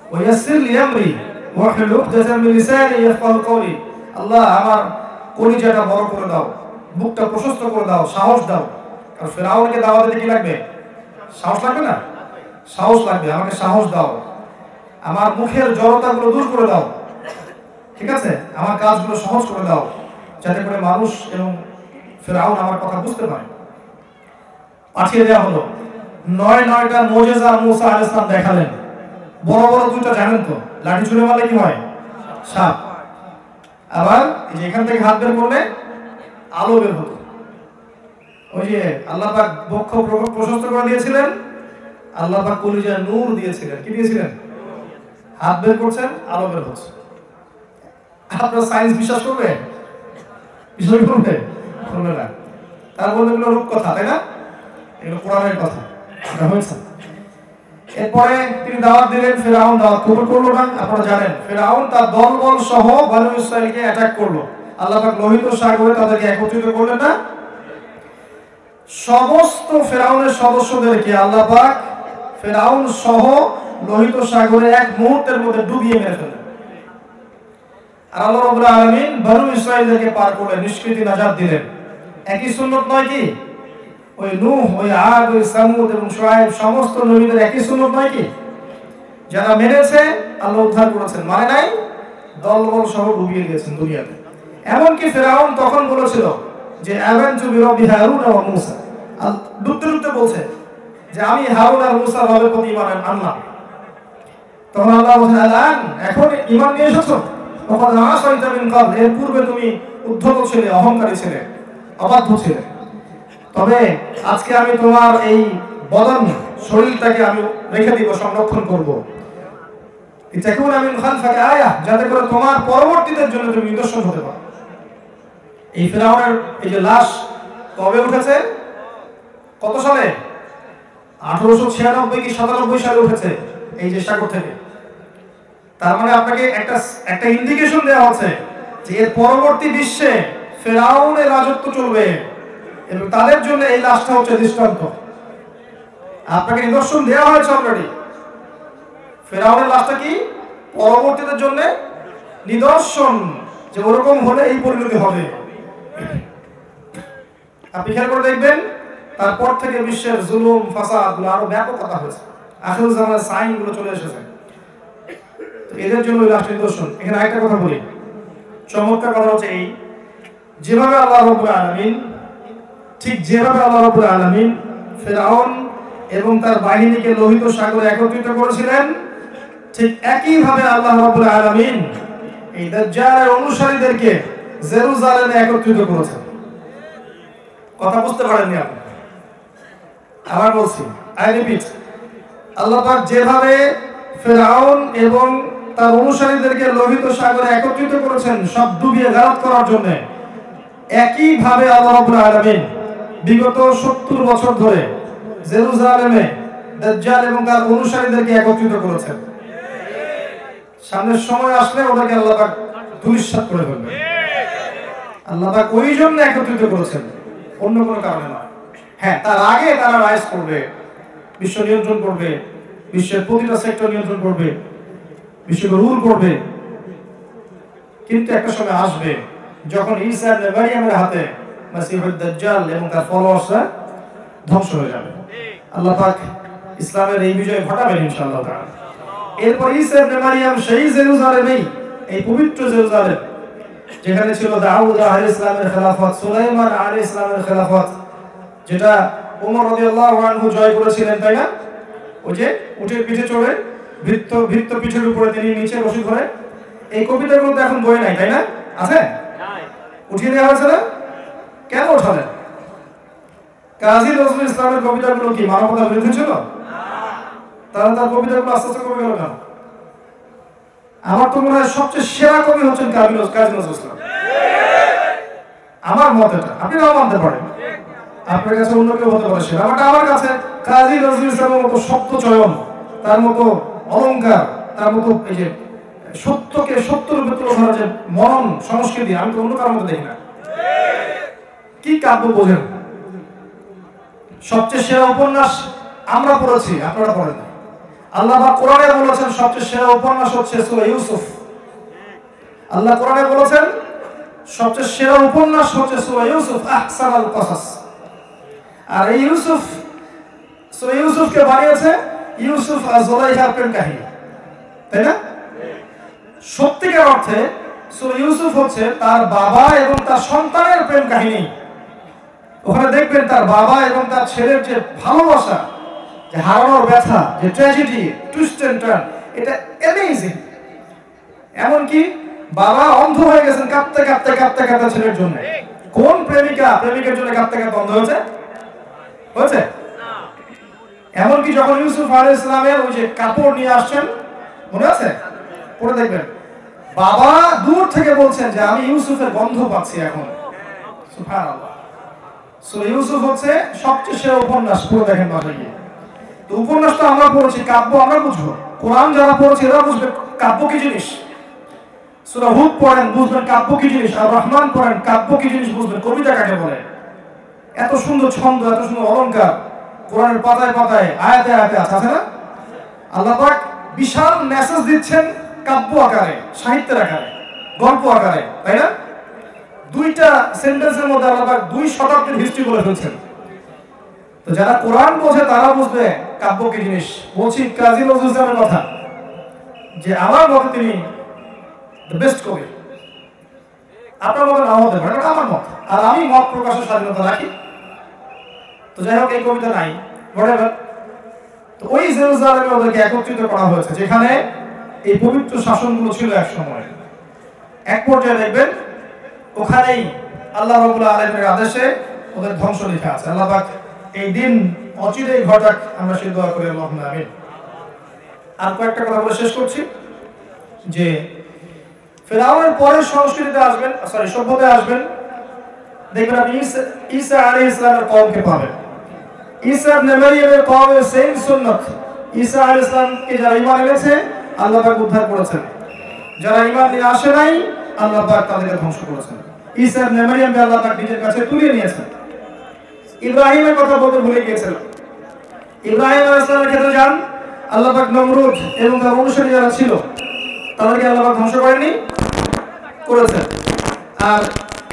ওয়া ইয়াসসির লি আমরি ওয়াহলুল উকদাতাম মিন লিসানি ইয়াফকাহু কওলি। আল্লাহ, আমার কলিজাটা বড় করে দাও, বুকটা প্রশস্ত করে দাও, সাহস দাও। কারণ ফিরআউনকে দাওয়াত দিতে কি লাগবে? সাহস লাগবে না? সাহস লাগবে। আমাকে সাহস দাও, আমার মুখের জড়তাগুলো দূর করে দাও, ঠিক আছে? আমার কাজগুলো সহজ করে দাও, যাতে করে মানুষ এবং ফিরআউন আমার কথা বুঝতে পারে। পাঠিয়ে দেওয়া হলো। 9টা মুজিজা মুসা আলাইহিস সালাম দেখালেন। বড় বড় দুটো জানেন তো, লাঠি ছুঁড়ে মারলে কি হয়? সাপ। আবার এখান থেকে হাত বের করলে আলো বের হতো। ওই যে আল্লাহ পাক বক্ষ প্রশস্ত করে দিয়েছিলেন, আল্লাহ পাক কলিজায় নূর দিয়েছিলেন। কি দিয়েছিলেন? হাত বের করছেন, আলো বের হচ্ছে। আপনারা সায়েন্স বিশ্বাস করবে? বিশ্বাস করবে? করবে না। তার বলতে এগুলো রূপকথা, তাই না? এগুলো কোরআনের কথা। এটা হয়েছে। এরপরে তিনি দাওয়াত দিলেন, ফিরআউন দাওয়াত কবুল করলো না। আপনারা জানেন ফিরআউন তার দলবল সহ বনী ইসরাইলকে অ্যাটাক করলো। আল্লাহ পাক লোহিত সাগরে তাদেরকে একত্রিত করলেন না। সমস্ত ফিরআউনের সদস্যদেরকে আল্লাহ পাক ফিরআউন সহ লোহিত সাগরে এক মুহূর্তের মধ্যে ডুবিয়ে মেরে ফেললেন। আর আল্লাহ রাব্বুল আলামিন বনী ইসরাইলকে পার করে নিষ্কৃতি নাজাত দিলেন। একই সুন্নাত নয় কি? ওই নূহ, ওই আদ, ওই সামুদ এবং শুআয়ব সমস্ত নবীদের একই সুন্নাত নয় কি? যারা মেরেছে আল্লাহ উদ্ধার করেছেন, মানে নাই দলবল সহ ডুবিয়ে দিয়েছেন দুনিয়াতে। এমনকি ফিরআউন তখন বলেছিল যে আমানতু বিরব্বি হারুন ওয়া মূসা, ডুবতে ডুবতে বলছে যে আমি হারুন আর মূসার রবের প্রতি ঈমান আনলাম। তখন আল্লাহ বলেন, আলান, এখন ঈমান নিয়ে এসেছো? তখন আসাইতা মিন ক্বাবল, এর পূর্বে তুমি উদ্ধত ছিলে, অহংকারী ছিলে, অবাধ্য ছিলে। তবে আজকে আমি তোমার এই বদন শরীরটাকে আমি রেখে দিব, সংরক্ষণ করব। ইতাকুন মিন খালফাকা আয়া, যাতে করে তোমার পরবর্তীদের জন্য তুমি নিদর্শন হতে পারো। এই ফিরআউনের এই যে লাশ কবে উঠেছে? কত সালে? 1896 কি 97 সালে উঠেছে এই যে সাগর থেকে। তার মানে আপনাকে একটা ইন্ডিকেশন দেওয়া হচ্ছে যে এর পরবর্তী বিশ্বে ফিরআউনের রাজত্ব চলবে এবং তাদের জন্য এই লাশটা হচ্ছে দৃষ্টান্ত। আপনাকে নিদর্শন দেওয়া হয়েছে অলরেডি। ফিরআউনের লাশটা কি পরবর্তীদের জন্য নিদর্শন, যে ওরকম হলে এই পরিণতি হবে। আপনি খেয়াল করে দেখবেন তারপর থেকে বিশ্বের জুলুম, ফাসাদ গুলো আরো ব্যাপকতা হয়েছে। আখির জামানার সাইন গুলো চলে এসেছে। তো এদের জন্য ওই লাশটা নিদর্শন। এখানে একটা কথা বলি, চমৎকার কথা হচ্ছে এই, যেভাবে আল্লাহ রাব্বুল আলামিন ফিরআউন এবং তার বাহিনীকে লোহিত সাগরে একত্রিত করেছিলেন, ঠিক একই ভাবে আল্লাহ রাব্বুল আলামিন এই দাজ্জালের অনুসারীদেরকে জেরুজালেমে একত্রিত করেছেন। কথা বুঝতে পারেননি আপনি? আবার বলছি, আই রিপিট, আল্লাহ পাক যেভাবে ফিরআউন এবং তার অনুসারীদেরকে লোহিত সাগরে একত্রিত করেছেন সব ডুবিয়ে গারাত করার জন্য, একই ভাবে আল্লাহ রাব্বুল আলামিন বিগত 70 বছর ধরে জেরুজালেমে দাজ্জাল এবং তার অনুসারীদেরকে একত্রিত করেছেন। সামনের সময় আসলে ওদেরকে আল্লাহ পাক ধূলিসাৎ করে ফেলবেন। আল্লাহ পাক ওই জন্য একত্রিত করেছেন, অন্য কোনো কারণে নয়। হ্যাঁ, তার আগে তারা রাইজ করবে, বিশ্ব নিয়ন্ত্রণ করবে, বিশ্বের প্রতিটা সেক্টর নিয়ন্ত্রণ করবে, বিশ্বকে রুল করবে। কিন্তু একটা সময় আসবে যখন ঈসা ইবনে মারইয়ামের হাতে মাসিহুদ দাজ্জাল এবং তার ফলোয়ার্সরা ধ্বংস হয়ে যাবে। আল্লাহ পাক ইসলামের এই বিজয় ঘটাবেন ইনশাআল্লাহ তাআলা। এরপর ঈসা ইবনে মারইয়াম সেই জেরুজালেমেই, এই পবিত্র জেরুজালেম যেখানে ছিল দাউদ আলাইহিস সালামের খেলাফত, সুলাইমান আলাইহিস সালামের খেলাফত, যেটা ওমর রাদিয়াল্লাহু আনহু জয় করেছিলেন, তাই না? ওই যে উটের পিঠে চড়ে ভৃত্য পিঠের উপরে তিনি নিচে বসে ধরে, এই কবিতাগুলো তো এখন বই নাই, তাই না? আছে? উঠিয়ে দেওয়া হয়েছে না? কেন ওঠালেন? কাজী নজরুল ইসলামের কবিতাগুলো কি মানবতার বিরুদ্ধে ছিল? তাহলে তার কবিতাগুলো আস্তে আস্তে কমে গেল কেন? আমার তো মনে হয় সবচেয়ে সেরা কবি হচ্ছেন কাজী নজরুল ইসলাম। আমার মত এটা, আপনি নাও মানতে পারেন, আপনার কাছে অন্য কেউ হতে পারে সেরা, বাট আমার কাছে কাজী নজরুল ইসলামের মতো শব্দ চয়ন, তার মতো অলংকার, তার মতো এই যে সত্যকে সত্য রূপে তুলে ধরার যে মনন সংস্কৃতি, আমি তো অন্য কারোর মধ্যে দেখি না। কি কাব্য বোঝেন? সবচেয়ে সেরা উপন্যাস আমরা পড়েছি, আপনারা পড়েন। আল্লাহ পাক কোরআনে বলেছেন সবচেয়ে সেরা উপন্যাস হচ্ছে সূরা ইউসুফ। আল্লাহ কোরআনে বলেছেন সবচেয়ে সেরা উপন্যাস হচ্ছে সূরা ইউসুফ, আহসানুল কসাস। আর এই সূরা ইউসুফকে বানিয়েছে ইউসুফ আর জুলাইখার প্রেম কাহিনী, তাই না? সত্যিকার অর্থে সূরা ইউসুফ হচ্ছে তার বাবা এবং তার সন্তানের প্রেম কাহিনী। ওখানে দেখবেন তার বাবা এবং তার ছেলের যে ভালোবাসা, যে হারানোর ব্যথা, যে ট্র্যাজেডি, টুইস্ট এন্ড টার্ন, এটা অ্যামেজিং। এমনকি বাবা অন্ধ হয়ে গেছেন কাঁদতে কাঁদতে কাঁদতে কাঁদতে ছেলের জন্য। কোন প্রেমিকের জন্য কাঁদতে কাঁদতে অন্ধ হয়েছে? এমনকি যখন ইউসুফ আলাইহিস সালামের ওই যে কাপড় নিয়ে আসছেন, মনে আছে? পড়ে দেখবেন বাবা দূর থেকে বলছেন যে আমি ইউসুফের গন্ধ পাচ্ছি এখন। সুবহানাল্লাহ। সূরা ইউসুফ হচ্ছে সবচেয়ে সেরা উপন্যাস, পড়ে দেখেন বাসায় গিয়ে। তো উপন্যাসটা আমরা পড়েছি, কাব্য আমরা বুঝবো। কোরআন যারা পড়েছে এরা বুঝবে কাব্য কি জিনিস। সূরা হুদ পড়েন, বুঝবেন কাব্য কি জিনিস। আর রহমান পড়েন, কাব্য কি জিনিস বুঝবেন, কবিতা কাকে বলে। এত সুন্দর ছন্দ, এত সুন্দর অলংকার কোরআনের পাতায় পাতায়, আয়াতে আয়াতে আছে না? আল্লাহ পাক বিশাল মেসেজ দিচ্ছেন কাব্য আকারে, সাহিত্যের আকারে, গল্প আকারে, তাই না? দুইটা সেন্টেন্সের মধ্যে আল্লাহ পাক 2 শতাব্দীর হিস্ট্রি বলে ফেলছেন। তো যারা কোরআন বোঝে তারা বুঝবে কাব্য কি জিনিস। বলছি কাজী নজরুল ইসলামের কথা, যে আমার মতে তিনি দ্য বেস্ট কবি। আপনার মতে নাও হতে পারে, এটা আমার মত, আর আমি মত প্রকাশের স্বাধীনতা রাখি। তো যাই হোক, এই কবিতা নাই, হোয়াটএভার। তো ওই জেরুজালেমে ওদেরকে একত্রিত করা হয়েছে, যেখানে এই পবিত্র শাসনগুলো ছিল এক সময়। এক পর্যায়ে দেখবেন ওখানেই আল্লাহ রাব্বুল আলামিনের আদেশে ওদের ধ্বংস লেখা আছে। আল্লাহ পাক এই দিন অচিরেই ঘটাক, আমরা সেই দোয়া করি, আল্লাহুম্মা আমিন। আর কয়েকটা কথা বলে শেষ করছি, যে ফেরাউনের পরের সংস্কৃতিতে আসবেন, সভ্যতায় আসবেন, দেখবেন আপনি ঈসা আলাইহিস সালামের কওমকে পাবেন। ঈসা ইবনে মারইয়ামের কওমের সেম সুন্নাত। ঈসা আলাইহিস সালামকে যারা ঈমান এনেছে আল্লাহ পাক উদ্ধার করেছেন, যারা ঈমান নিয়ে আসে নাই আল্লাহ পাক তাদেরকে ধ্বংস করেছেন। ঈসা ইবনে মারইয়ামকে আল্লাহ পাক নিজের কাছে তুলে নিয়েছেন। ইব্রাহিমের কথা বলতে ভুলে গিয়েছিলাম। ইব্রাহিম আলাইহিস সালামের ক্ষেত্রে যান, আল্লাহ পাক নমরুদ এবং তার অনুসারী যারা ছিল তাদেরকে আল্লাহ পাক ধ্বংস করেছেন। আর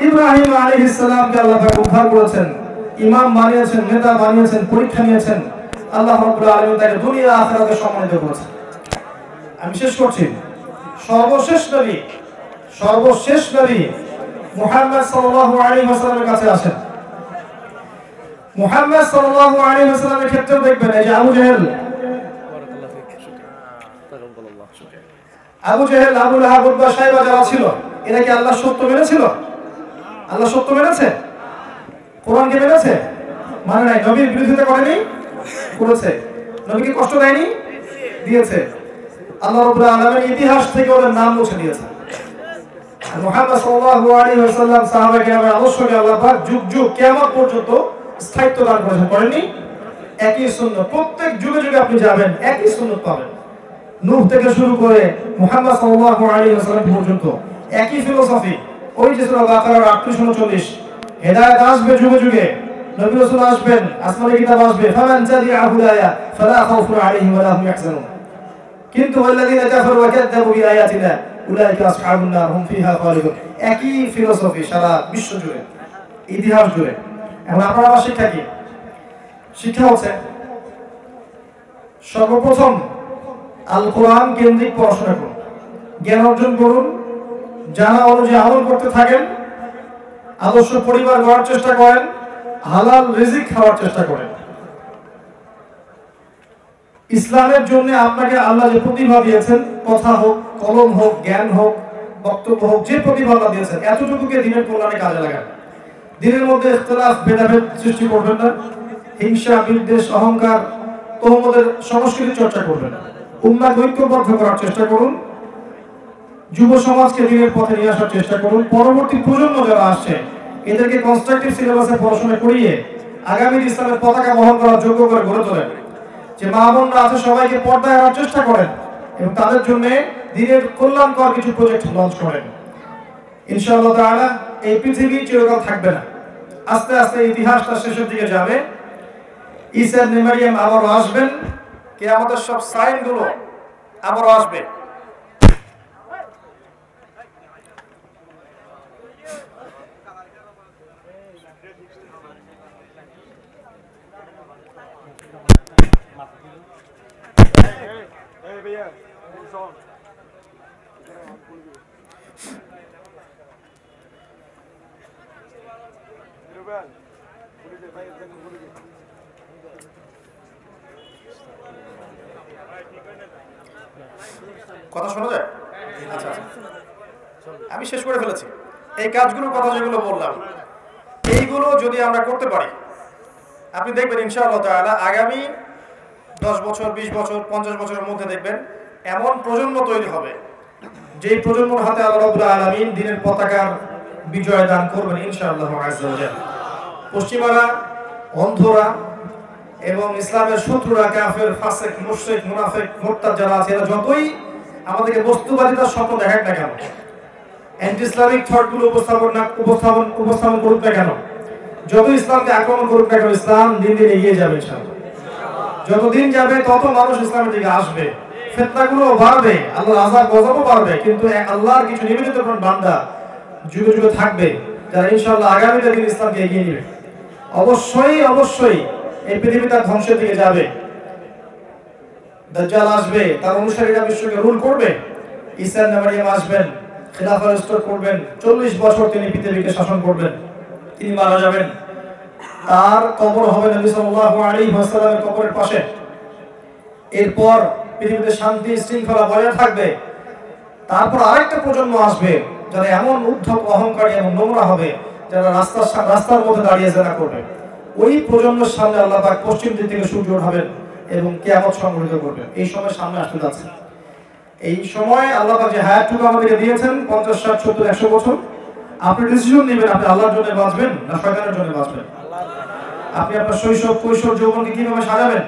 ইব্রাহিম আলাইহিস সালামকে আল্লাহ পাক উদ্ধার করেছেন, ইমাম বানিয়েছেন, নেতা বানিয়েছেন, পরীক্ষা নিয়েছেন। আল্লাহ রাব্বুল আলামিন তাকে দুনিয়া আখিরাতে সম্মানিত করেছেন। আমি শেষ করছি, সর্বশেষ নবী মুহাম্মদ সাল্লাল্লাহু আলাইহি ওয়াসাল্লামের কাছে আসেন। মুহাম্মদ সাল্লাল্লাহু আলাইহি ওয়াসাল্লামের ক্ষেত্রে দেখবেন এই যে আবু জেহেল, আবু লাহাব, উতবা, শাইবা যারা ছিল, এরা কি আল্লাহ সত্য মেনেছিল? আল্লাহ সত্য মেনেছে? কোরআনকে মেনেছে? মানে নাই। নবীর বিরোধিতা করেনি? করেছে। নবীকে কষ্ট দেয়নি? দিয়েছে। আল্লাহ রাব্বুল আলামিন ইতিহাস থেকে ওদের নাম মুছে দিয়েছে। আর মুহাম্মদ সাল্লাল্লাহু আলাইহি ওয়াসাল্লাম সাহাবা কিরামের আদর্শকে আল্লাহ পাক যুগ যুগ কিয়ামত পর্যন্ত স্থায়িত্ব দান করেছেন, করেননি? একই সুন্নাত, প্রত্যেক যুগে যুগে আপনি যাবেন একই সুন্নাত পাবেন। নূহ থেকে শুরু করে মুহাম্মদ সাল্লাল্লাহু আলাইহি ওয়াসাল্লাম পর্যন্ত একই ফিলোসফি, ওই যে সূরা বাকারার 38-39, হেদায়েত আসবে যুগে যুগে, নবী রাসূল আসবেন, আসমানি কিতাব আসবে, ফামান তাবিআ হুদায়া ফালা খাউফুন আলাইহিম ওয়া লা হুম ইয়াহজানুন। কিন্তু ওয়াল্লাযীনা কাফারু ওয়া কাযযাবু বিআয়াতিনা উলাইকা আসহাবুন নার হুম ফিহা খালিদুন। একই ফিলোসফি সারা বিশ্ব জুড়ে, ইতিহাস জুড়ে। এখন আপনার আমার শিক্ষা কি? শিক্ষা হচ্ছে সর্বপ্রথম আল কোরআন কেন্দ্রিক পড়াশোনা করুন, জ্ঞান অর্জন করুন, জানা অনুযায়ী আমল করতে থাকেন, আদর্শ পরিবার গড়ার চেষ্টা করেন, হালাল রিজিক খাওয়ার চেষ্টা করেন। ইসলামের জন্য আপনাকে আল্লাহ যে প্রতিভা দিয়েছেন, কথা হোক, কলম হোক, জ্ঞান হোক, বক্তব্য হোক, যে প্রতিভা আল্লাহ দিয়েছেন, এতটুকুকে দিনের কল্যাণে কাজে লাগান। দিনের মধ্যে ইখতিলাফ ভেদাভেদ সৃষ্টি করবেন না, হিংসা, বিদ্বেষ, অহংকার, তহমতের সংস্কৃতি চর্চা করবেন না। উম্মাহকে ঐক্যবদ্ধ করার চেষ্টা করুন, যুব সমাজকে দিনের পথে নিয়ে আসার চেষ্টা করুন। পরবর্তী প্রজন্ম যারা আসছে এদেরকে কনস্ট্রাকটিভ সিলেবাসে পড়াশোনা করিয়ে আগামী ইসলামের পতাকা বহন করার যোগ্য করে গড়ে তোলেন। যে মা বোনরা আছে সবাইকে পর্দায় আনার চেষ্টা করেন এবং তাদের জন্য দিনের কল্যাণকর কিছু প্রজেক্ট লঞ্চ করেন। ইনশাআল্লাহ তাআলা এই পৃথিবী চিরকাল থাকবে না, আস্তে আস্তে ইতিহাসটা শেষের দিকে যাবে। ঈসা ইবনে মারইয়াম আবারও আসবেন, কিয়ামতের সব সাইনগুলো আবারও আসবে। কথা শোনা যায়? আচ্ছা, আমি শেষ করে ফেলেছি। এই কাজগুলোর কথা যেগুলো বললাম, এইগুলো যদি আমরা করতে পারি, আপনি দেখবেন ইনশাআল্লাহ তাআলা আগামী 10 বছর, 20 বছর, 50 বছরের মধ্যে দেখবেন এমন প্রজন্ম তৈরি হবে যেই প্রজন্মের হাতে আল্লাহ রাব্বুল আলামিন দ্বীনের পতাকার বিজয় দান করবেন ইনশাআল্লাহ আযজা ওয়া জাল। পশ্চিমারা, অন্ধরা এবং ইসলামের শত্রুরা, কাফের, ফাসিক, মুশরিক, মুনাফিক, মুরতাদ যারা আছে, এরা যতই আমাদেরকে বস্তুবাদিতার স্বপ্ন দেখাক না কেন, অ্যান্টি ইসলামিক থটগুলো উপস্থাপন করুক না কেন, যত ইসলামকে আক্রমণ করুক না কেন, ইসলাম দিন দিন এগিয়ে যাবে ইনশাআল্লাহ। যতদিন যাবে তত মানুষ ইসলামের দিকে আসবে, ফিতনাগুলো বাড়বে, আল্লাহর আযাব গজবও বাড়বে, কিন্তু আল্লাহর কিছু নিবেদিত বান্দা যুগে যুগে থাকবে যারা ইনশাআল্লাহ আগামী দিনে ইসলামকে এগিয়ে নেবে। অবশ্যই অবশ্যই এই পৃথিবীটা ধ্বংসের দিকে যাবে। দাজ্জাল আসবে, তার অনুসারীরা বিশ্বকে রুল করবে। ঈসা ইবনে মারইয়াম আসবেন, খিলাফা রেস্টোর করবেন, 40 বছর তিনি পৃথিবীকে শাসন করবেন, তিনি মারা যাবেন। তার কবর হবে নবী সাল্লাল্লাহু আলাইহি ওয়াসাল্লামের কবরের পাশে। এরপর পৃথিবীতে শান্তি শৃঙ্খলা বজায় থাকবে। তারপর আরেকটা প্রজন্ম আসবে যারা এমন উদ্ধত, অহংকারী এবং নোংরা হবে, যারা রাস্তার মধ্যে দাঁড়িয়ে জেনা করবে। ওই প্রজন্মের সামনে আল্লাহ পাক পশ্চিম দিক থেকে সূর্য উঠাবেন এবং কিয়ামত সংঘটিত করবেন। এই সময় সামনে আসতে যাচ্ছে। এই সময় আল্লাহ পাক যে হায়াতটুকু আমাদেরকে দিয়েছেন 50, 60, 70, 100 বছর, আপনি ডিসিশন নেবেন আপনি আল্লাহর জন্য বাঁচবেন না শয়তানের জন্য বাঁচবেন। আপনি আপনার শৈশব, কৈশোর, যৌবনকে কিভাবে সাজাবেন,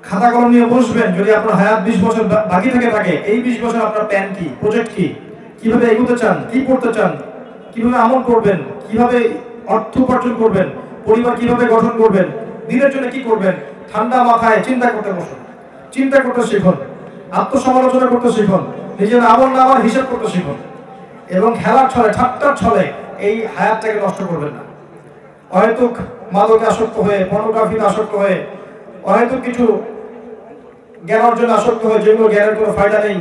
খাতা কলম নিয়ে বসবেন। যদি আপনার হায়াত 20 বছর বাকি থাকে, এই 20 বছর আপনার প্ল্যান কি, প্রজেক্ট কি, কিভাবে এগোতে চান, কি করতে চান, কিভাবে আমল করবেন, কিভাবে অর্থ উপার্জন করবেন, পরিবার কিভাবে গঠন করবেন, দিনের জন্য কি করবেন, ঠান্ডা মাথায় চিন্তা করতে বসুন, চিন্তা করতে শিখুন, আত্মসমালোচনা করতে শিখুন, নিজের আমল নামার হিসাব করতে শিখুন এবং খেলার ছলে, ঠাট্টার ছলে এই হায়াতটাকে নষ্ট করবেন না। অহেতুক মাদকে আসক্ত হয়ে, পর্নোগ্রাফিতে আসক্ত হয়ে, অহেতুক কিছু জ্ঞান অর্জনে আসক্ত হয়ে যেগুলো জ্ঞানের কোনো ফায়দা নেই,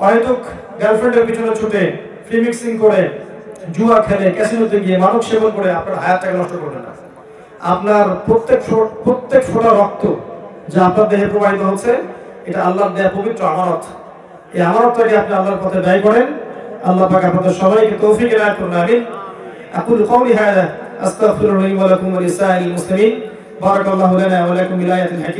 অহেতুক গার্লফ্রেন্ডের পিছনে ছুটে, ফ্রি মিক্সিং করে, জুয়া খেলে, ক্যাসিনোতে গিয়ে মাদক সেবন করে আপনার হায়াতটাকে নষ্ট করবেন না। আপনার প্রত্যেক ফোঁটা রক্ত যা আপনার দেহে প্রবাহিত হচ্ছে, এটা আল্লাহর দেয়া পবিত্র আমানত। এই আমানতটাকে আপনি আল্লাহর পথে ব্যয় করেন। আল্লাহ পাক আপনাদের সবাইকে তৌফিক এনায়েত করুন। আমিন। আকুলু কওলি হাযা আস্তাগফিরুল্লাহ ওয়া লাকুম ওয়া লিসাইরিল মুসলিমিন। বারাকাল্লাহু লানা ওয়া লাকুম বিল আয়াতিল হাকিম।